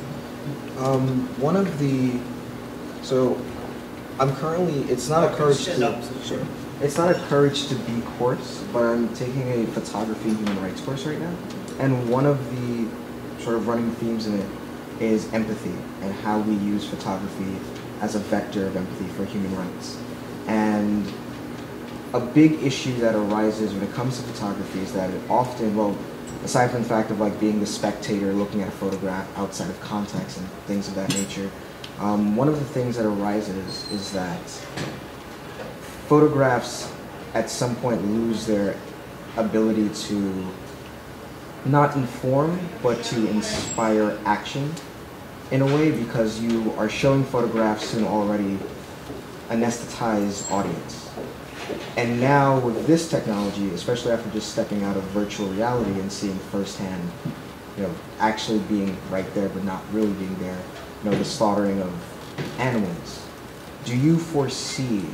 One of the, so I'm currently, it's not a courage to, it's not a courage to be course, but I'm taking a photography and human rights course right now. And one of the sort of running themes in it is empathy and how we use photography as a vector of empathy for human rights. And a big issue that arises when it comes to photography is that it often, well, aside from the fact of like being the spectator looking at a photograph outside of context and things of that nature, one of the things that arises is that photographs at some point lose their ability to not inform, but to inspire action in a way, because you are showing photographs to an already anesthetized audience. And now with this technology, especially after just stepping out of virtual reality and seeing firsthand, actually being right there but not really being there, the slaughtering of animals, do you foresee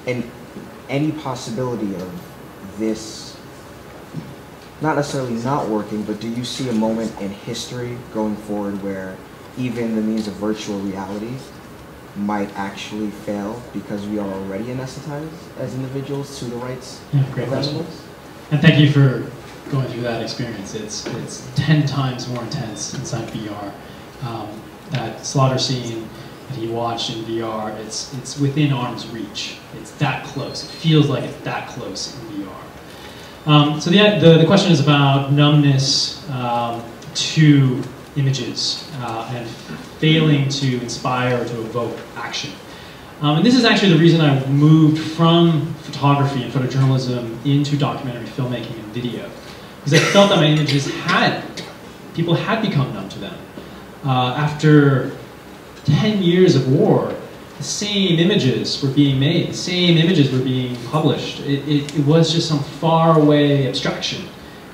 any possibility of this not necessarily not working, but do you see a moment in history going forward where even the means of virtual reality might actually fail because we are already anesthetized as individuals to the rights Great of question. animals? And thank you for going through that experience. It's 10 times more intense inside VR. That slaughter scene that he watched in VR, it's within arm's reach. It's that close. It feels like it's that close in VR. So the question is about numbness to images and failing to inspire or to evoke action. And this is actually the reason I moved from photography and photojournalism into documentary filmmaking and video. Because I felt that my images people had become numb to them. After 10 years of war, the same images were being made, the same images were being published. It was just some faraway abstraction.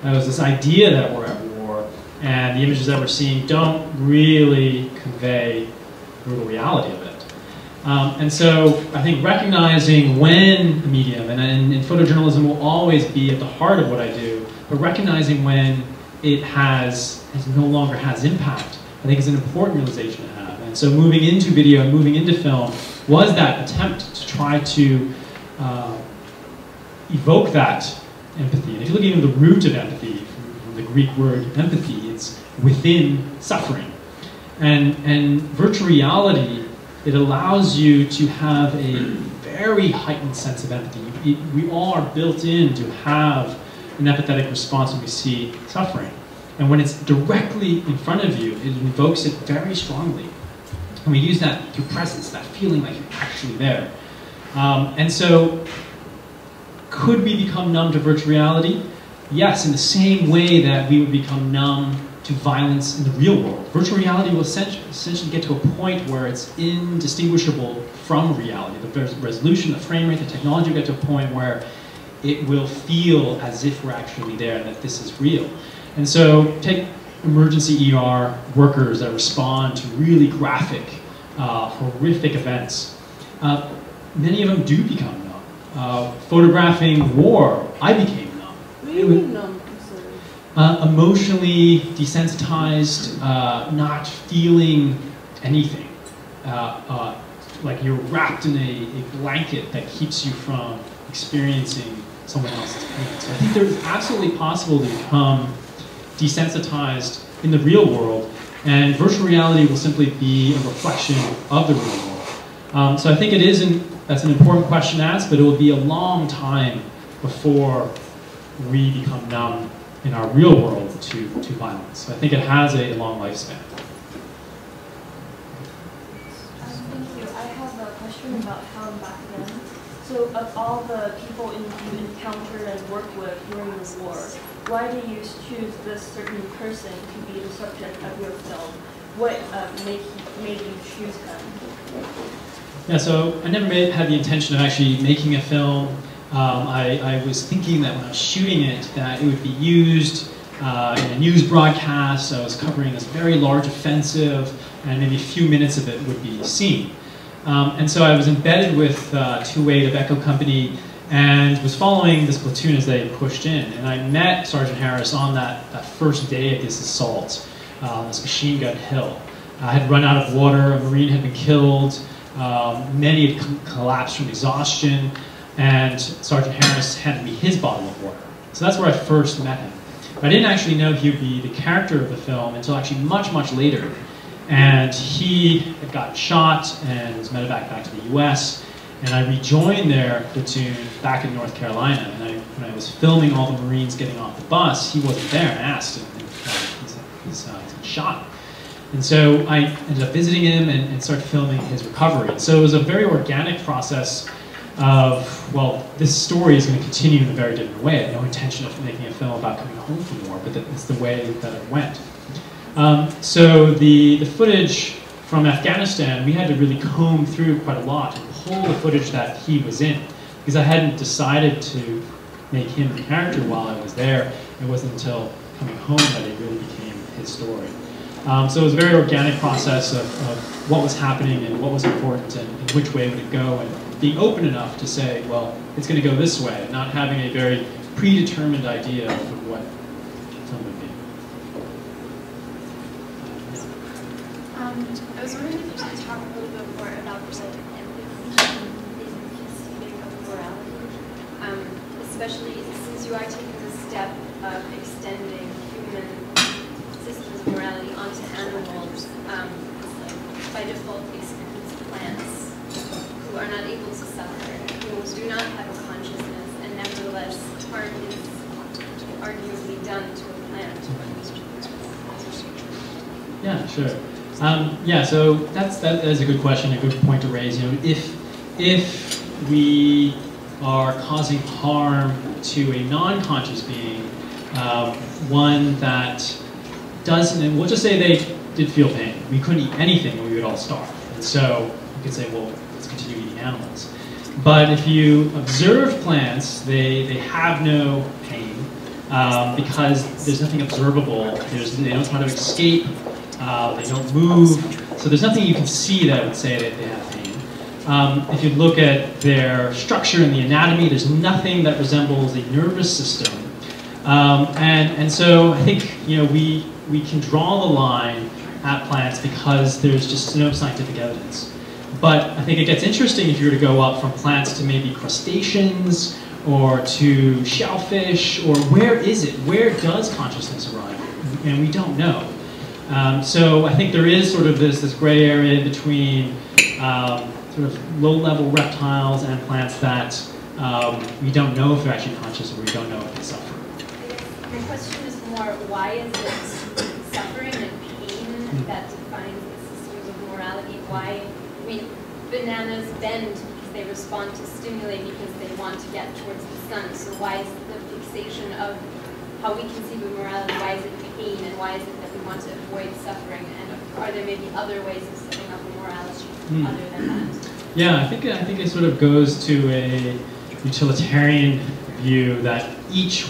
It was this idea that we're at war, and the images that we're seeing don't really convey the brutal reality of it. And so I think recognizing when the medium, and photojournalism will always be at the heart of what I do, but recognizing when it no longer has impact, I think is an important realization to have. And so moving into video and moving into film was that attempt to try to evoke that empathy. And if you look even at the root of empathy, from the Greek word empathy, it's within suffering. And virtual reality, it allows you to have a very heightened sense of empathy. We all are built in to have an empathetic response when we see suffering. And when it's directly in front of you, it invokes it very strongly. And we use that through presence, that feeling like you're actually there. And so, could we become numb to virtual reality? Yes, in the same way that we would become numb to violence in the real world. Virtual reality will essentially get to a point where it's indistinguishable from reality. The resolution, the frame rate, the technology will get to a point where it will feel as if we're actually there and that this is real. And so take emergency ER workers that respond to really graphic, horrific events. Many of them do become numb. Photographing war, I became numb. What do you mean numb? Emotionally desensitized, not feeling anything. Like you're wrapped in a blanket that keeps you from experiencing someone else's pain. So I think it's absolutely possible to become desensitized in the real world, and virtual reality will simply be a reflection of the real world. So I think that's an important question to ask, but it will be a long time before we become numb in our real world to violence. So I think it has a long lifespan. Thank you. I have a question about how back then. So of all the people you encountered and worked with during the war, why do you choose this certain person to be the subject of your film? What made you choose him? Yeah, so I never had the intention of actually making a film. I was thinking that when I was shooting it, that it would be used in a news broadcast. So I was covering this very large offensive, and maybe a few minutes of it would be seen. And so I was embedded with 2-8 of Echo Company and was following this platoon as they pushed in. And I met Sergeant Harris on that first day of this assault, this machine gun hill. I had run out of water, a Marine had been killed, many had collapsed from exhaustion, and Sergeant Harris handed me his bottle of water. So that's where I first met him. But I didn't actually know he would be the character of the film until actually much, much later. And he had gotten shot and was medevac back to the US. And I rejoined their platoon back in North Carolina. And when I was filming all the Marines getting off the bus, he wasn't there, and I asked him, he's been shot. And so I ended up visiting him and started filming his recovery. And so it was a very organic process of, well, this story is going to continue in a very different way. I had no intention of making a film about coming home from war, but it's the way that it went. So the footage from Afghanistan, we had to really comb through quite a lot and pull the footage that he was in, because I hadn't decided to make him the character while I was there. It wasn't until coming home that it really became his story. So it was a very organic process of what was happening and what was important and which way would it go, and being open enough to say, well, it's going to go this way, and not having a very predetermined idea of what film would be. I was wondering if you could talk a little bit more about empathy in conceiving of morality, especially since you are taking the step of extending human systems of morality onto animals, by default excludes plants who are not able to suffer, who do not have a consciousness, and nevertheless harm is arguably done to a plant. Yeah, sure. Yeah, so that is a good question, a good point to raise. You know, if we are causing harm to a non-conscious being, one that doesn't, and we'll just say they did feel pain. We couldn't eat anything, or we would all starve. And so you could say, well, let's continue eating animals. But if you observe plants, they have no pain because there's nothing observable. They don't try to escape. They don't move. So there's nothing you can see that would say that they have pain. If you look at their structure in the anatomy, there's nothing that resembles a nervous system. And so I think, you know, we can draw the line at plants because there's just no scientific evidence. But I think it gets interesting if you were to go up from plants to maybe crustaceans or to shellfish, or where is it? Where does consciousness arrive? And we don't know. So I think there is sort of this gray area between sort of low-level reptiles and plants that we don't know if they're actually conscious, or we don't know if they suffer. My question is more, why is it suffering and pain that defines the systems of morality? Why, I mean, bananas bend because they respond to stimuli because they want to get towards the sun. So why is the fixation of how we conceive of morality, why is it pain, and why is it that we want to avoid suffering? And are there maybe other ways of setting up a morality other than that? Yeah, I think it sort of goes to a utilitarian view that each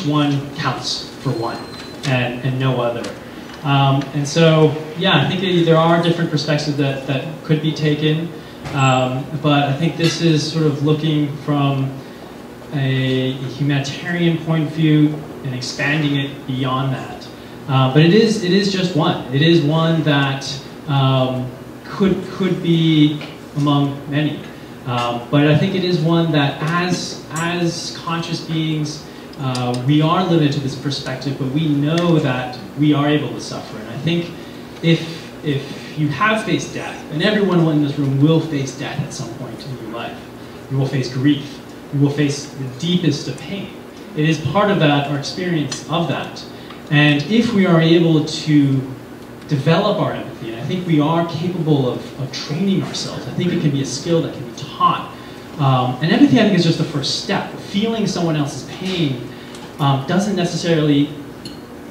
one counts for one and no other. And so, yeah, I think there are different perspectives that could be taken, but I think this is sort of looking from a humanitarian point of view and expanding it beyond that. But it is just one. It is one that could be among many. But I think it is one that as conscious beings, we are limited to this perspective, but we know that we are able to suffer. And I think if you have faced death, and everyone in this room will face death at some point in your life, you will face grief, you will face the deepest of pain. It is part of that, our experience of that. And if we are able to develop our empathy, and I think we are capable of training ourselves, I think it can be a skill that can be taught. And empathy, I think, is just the first step. Feeling someone else's pain doesn't necessarily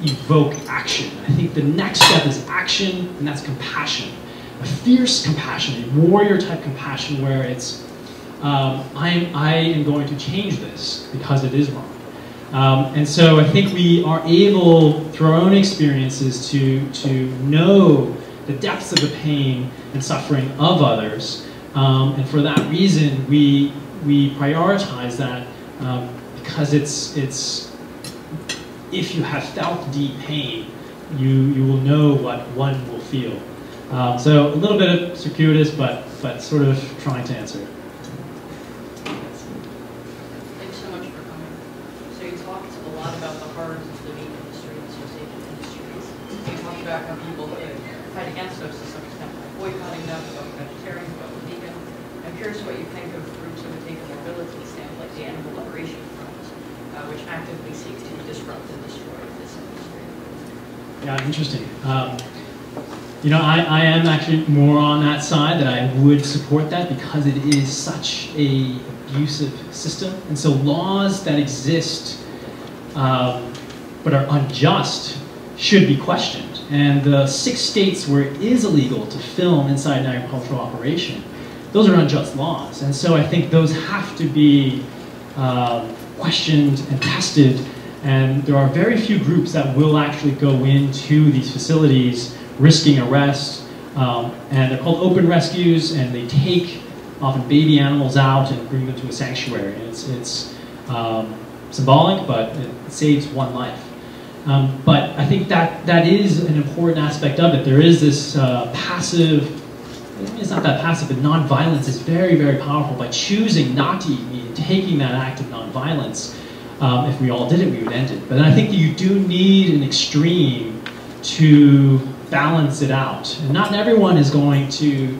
evoke action. I think the next step is action, and that's compassion. A fierce compassion, a warrior-type compassion where it's, I am going to change this because it is wrong. And so I think we are able, through our own experiences, to know the depths of the pain and suffering of others. And for that reason, we prioritize that because it's if you have felt deep pain, you will know what one will feel. So a little bit of circuitous, but sort of trying to answer it. Thanks so much for coming. So you talked a lot about the horrors of the meat industry and associated industries. You talked about how people fight against those to some extent by boycotting them, about vegetarian, about vegan. I'm curious what you think of groups that would take a more militant stand, like the Animal Liberation Front, which actively seeks to disrupt and destroy this industry. Yeah, interesting. You know, I am actually more on that side, that I would support that because it is such a abusive system. And so laws that exist but are unjust should be questioned. And the 6 states where it is illegal to film inside an agricultural operation, those are unjust laws. And so I think those have to be questioned and tested. And there are very few groups that will actually go into these facilities risking arrest. And they're called open rescues, and they take often baby animals out and bring them to a sanctuary. And it's symbolic, but it saves one life. But I think that is an important aspect of it. There is this passive, it's not that passive, but nonviolence is very, very powerful. By choosing not to eat meat and taking that act of nonviolence, if we all did it, we would end it. But I think that you do need an extreme to balance it out. And not everyone is going to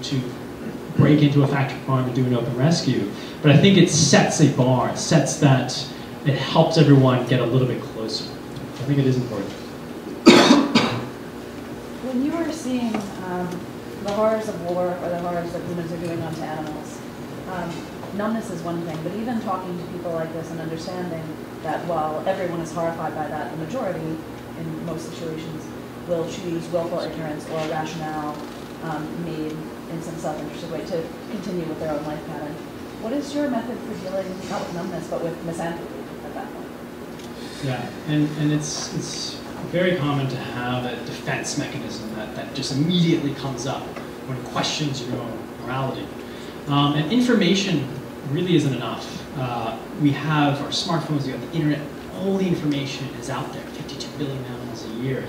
break into a factory farm and do an open rescue. But I think it sets a bar, it sets that, it helps everyone get a little bit closer. I think it is important. When you were seeing the horrors of war or the horrors that humans are doing onto animals, numbness is one thing, but even talking to people like this and understanding that while everyone is horrified by that, the majority, in most situations, will choose willful ignorance or rationale made in some self-interested way to continue with their own life pattern. What is your method for dealing, not with numbness, but with misanthropy at that point? Yeah, and it's very common to have a defense mechanism that just immediately comes up when it questions your own morality. And information really isn't enough. We have our smartphones, we have the internet, all the information is out there, 52 billion animals a year.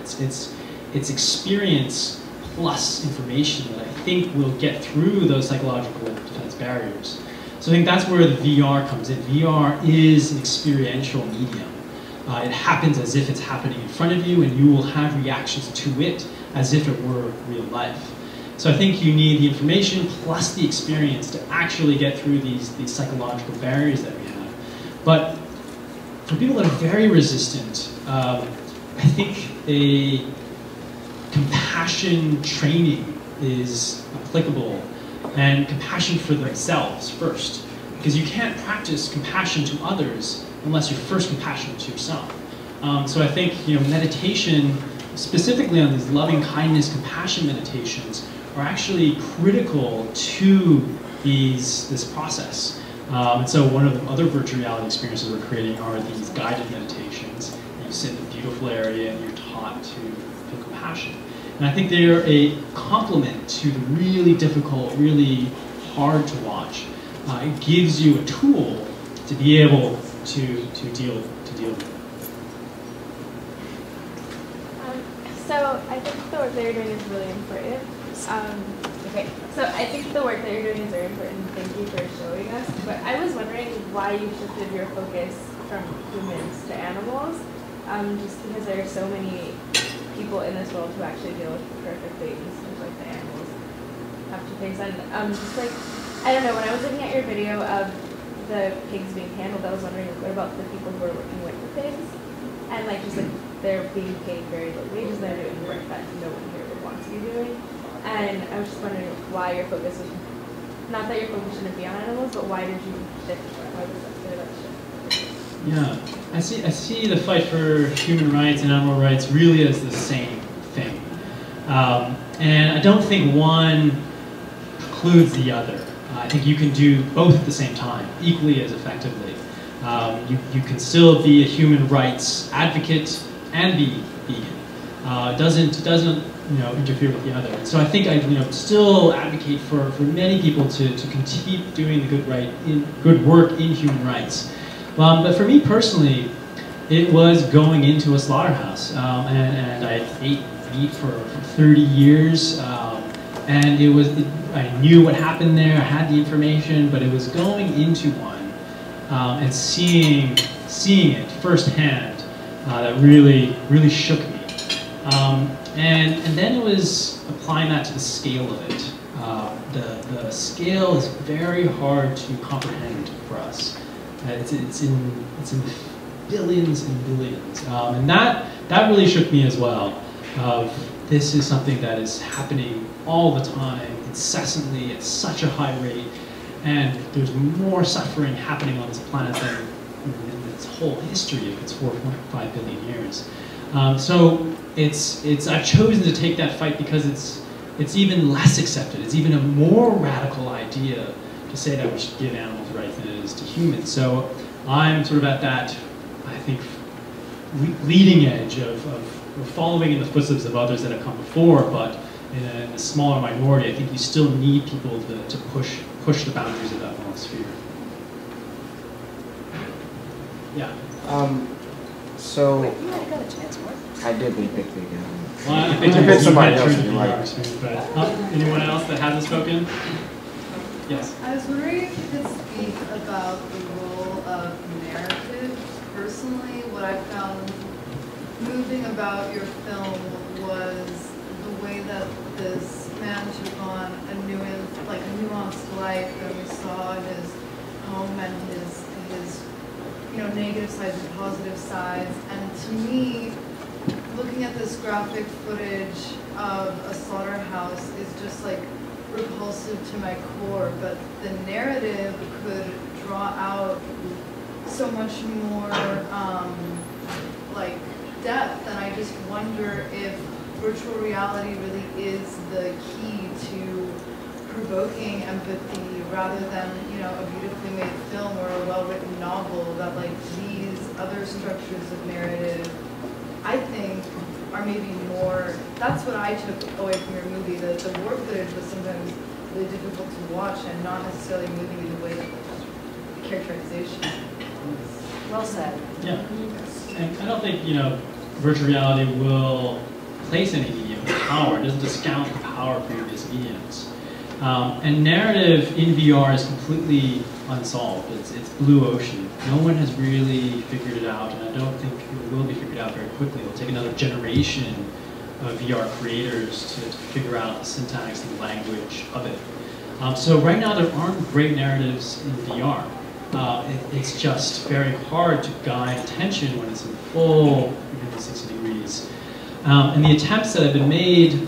It's experience plus information that I think will get through those psychological defense barriers. So I think that's where the VR comes in. VR is an experiential medium. It happens as if it's happening in front of you, and you will have reactions to it as if it were real life. So I think you need the information plus the experience to actually get through these psychological barriers that we have. But for people that are very resistant, I think a compassion training is applicable, and compassion for themselves first, because you can't practice compassion to others unless you're first compassionate to yourself. So I think meditation, specifically on these loving kindness compassion meditations, are actually critical to this process. And so one of the other virtual reality experiences we're creating are these guided meditations. You sit in a beautiful area and you're taught to feel compassion. And I think they're a complement to the really difficult, really hard to watch. It gives you a tool to be able to deal with it. So I think the work that you're doing is really important. Okay, so I think the work that you're doing is very important. Thank you for showing us. But I was wondering why you shifted your focus from humans to animals. Just because there are so many people in this world who actually deal with perfect things, which like the animals have to face. And just like, I don't know, when I was looking at your video of the pigs being handled, I was wondering what about the people who are working with the pigs? And like just like they're being paid very low wages, they're doing work that no one here would want to be doing. And I was just wondering why your focus was, not that your focus shouldn't be on animals, but why did you shift? Why was that shift? Yeah, I see the fight for human rights and animal rights really as the same thing. And I don't think one precludes the other. I think you can do both at the same time, equally as effectively. You can still be a human rights advocate and be vegan. It doesn't interfere with the other. And so I think I still advocate for many people to keep doing the good work in human rights. But for me personally, it was going into a slaughterhouse, and I ate meat for 30 years, and I knew what happened there. I had the information, but it was going into one and seeing it firsthand that really shook me. And then it was applying that to the scale of it. The scale is very hard to comprehend for us. It's in billions and billions, and that really shook me as well. This is something that is happening all the time, incessantly, at such a high rate, and there's more suffering happening on this planet than in its whole history of its 4.5 billion years. So I've chosen to take that fight because it's even less accepted. It's even a more radical idea to say that we should give animals rights than it is to humans. So I'm sort of at that, I think, leading edge of following in the footsteps of others that have come before, but in a smaller minority. I think you still need people to push the boundaries of that moral sphere. Yeah. So, Wait, you already got a chance, Mark. I did, but you picked me again. Well, I think You picked somebody else, you're you're right. But anyone else that hasn't spoken? Yes. I was wondering if you could speak about the role of narrative. Personally, what I found moving about your film was the way that this man took on a nuanced life, and we saw his home and his negative sides and positive sides. And to me, looking at this graphic footage of a slaughterhouse is just like repulsive to my core, but the narrative could draw out so much more like depth, and I just wonder if virtual reality really is the key to provoking empathy rather than, a beautifully made film or a well-written novel, that like these other structures of narrative, I think, are maybe more, that's what I took away from your movie. The war footage was sometimes really difficult to watch and not necessarily moving in the way that the characterization. Well said. Yeah. And I don't think, virtual reality will place any medium of power. It doesn't discount the power of previous mediums. And narrative in VR is completely unsolved. It's blue ocean. No one has really figured it out, and I don't think it will be figured out very quickly. It'll take another generation of VR creators to figure out the syntax and the language of it. So right now there aren't great narratives in VR. It's just very hard to guide attention when it's in full 360 degrees. And the attempts that have been made,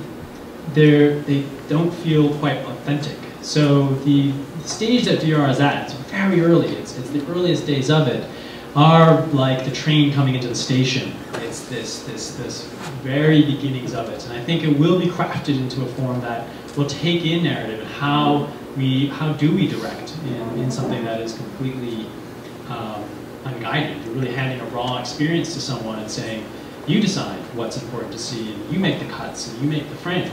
they don't feel quite authentic. So the stage that VR is at, it's very early, it's the earliest days of it, are like the train coming into the station. It's this very beginnings of it. And I think it will be crafted into a form that will take in narrative and how do we direct in something that is completely unguided. You're really handing a raw experience to someone and saying, you decide what's important to see, and you make the cuts, and you make the frame.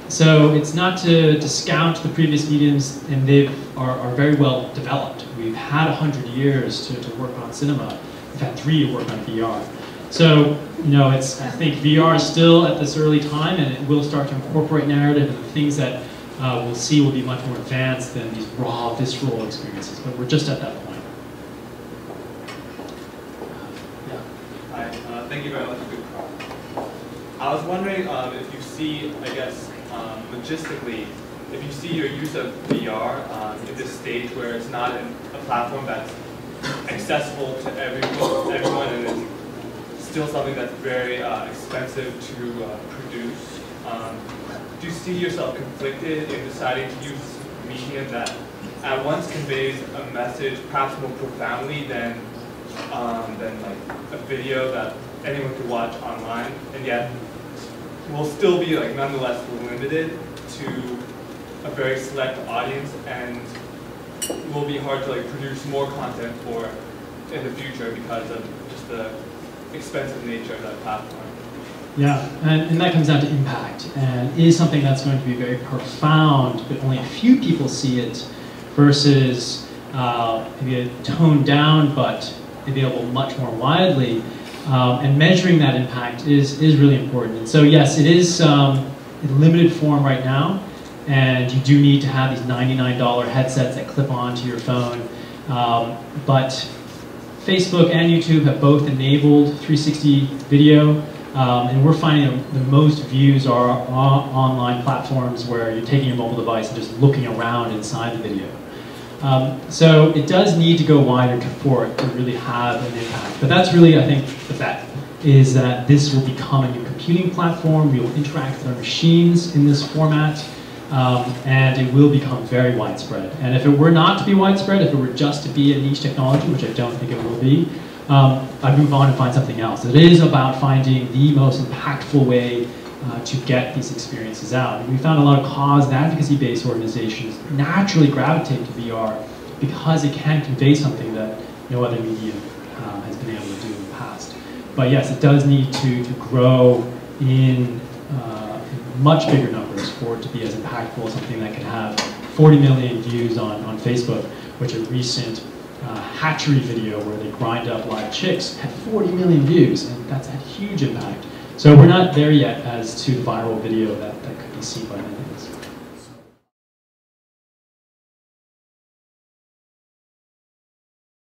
So it's not to discount the previous mediums, and they are very well developed. We've had 100 years to work on cinema. We've had 3 to work on VR. So, I think VR is still at this early time, and it will start to incorporate narrative, and the things that we'll see will be much more advanced than these raw, visceral experiences. But we're just at that point. Hi, thank you very much. I was wondering if you see, I guess, logistically, if you see your use of VR in this stage where it's not a platform that's accessible to everyone, and it's still something that's very expensive to produce. Do you see yourself conflicted in deciding to use a medium that at once conveys a message perhaps more profoundly than like a video that anyone could watch online, and yet will still be like nonetheless limited to a very select audience, and will be hard to like produce more content for in the future because of just the expensive nature of that platform? Yeah, and that comes down to impact, and is something that's going to be very profound, but only a few people see it, versus maybe a toned down, but available much more widely. And measuring that impact is really important. And so yes, it is in limited form right now, and you do need to have these $99 headsets that clip onto your phone. But Facebook and YouTube have both enabled 360 video, and we're finding the most views are on online platforms where you're taking your mobile device and just looking around inside the video. So it does need to go wider for it to really have an impact. But that's really, I think, the bet, is that this will become a new computing platform. We will interact with our machines in this format, and it will become very widespread. And if it were not to be widespread, if it were just to be a niche technology, which I don't think it will be, I'd move on and find something else. It is about finding the most impactful way to get these experiences out. And we found a lot of cause and advocacy-based organizations naturally gravitate to VR because it can convey something that no other medium has been able to do in the past. But yes, it does need to grow in much bigger numbers for it to be as impactful as something that can have 40 million views on Facebook, which a recent hatchery video where they grind up live chicks had 40 million views, and that's had huge impact. So we're not there yet as to the viral video that could be seen by millions.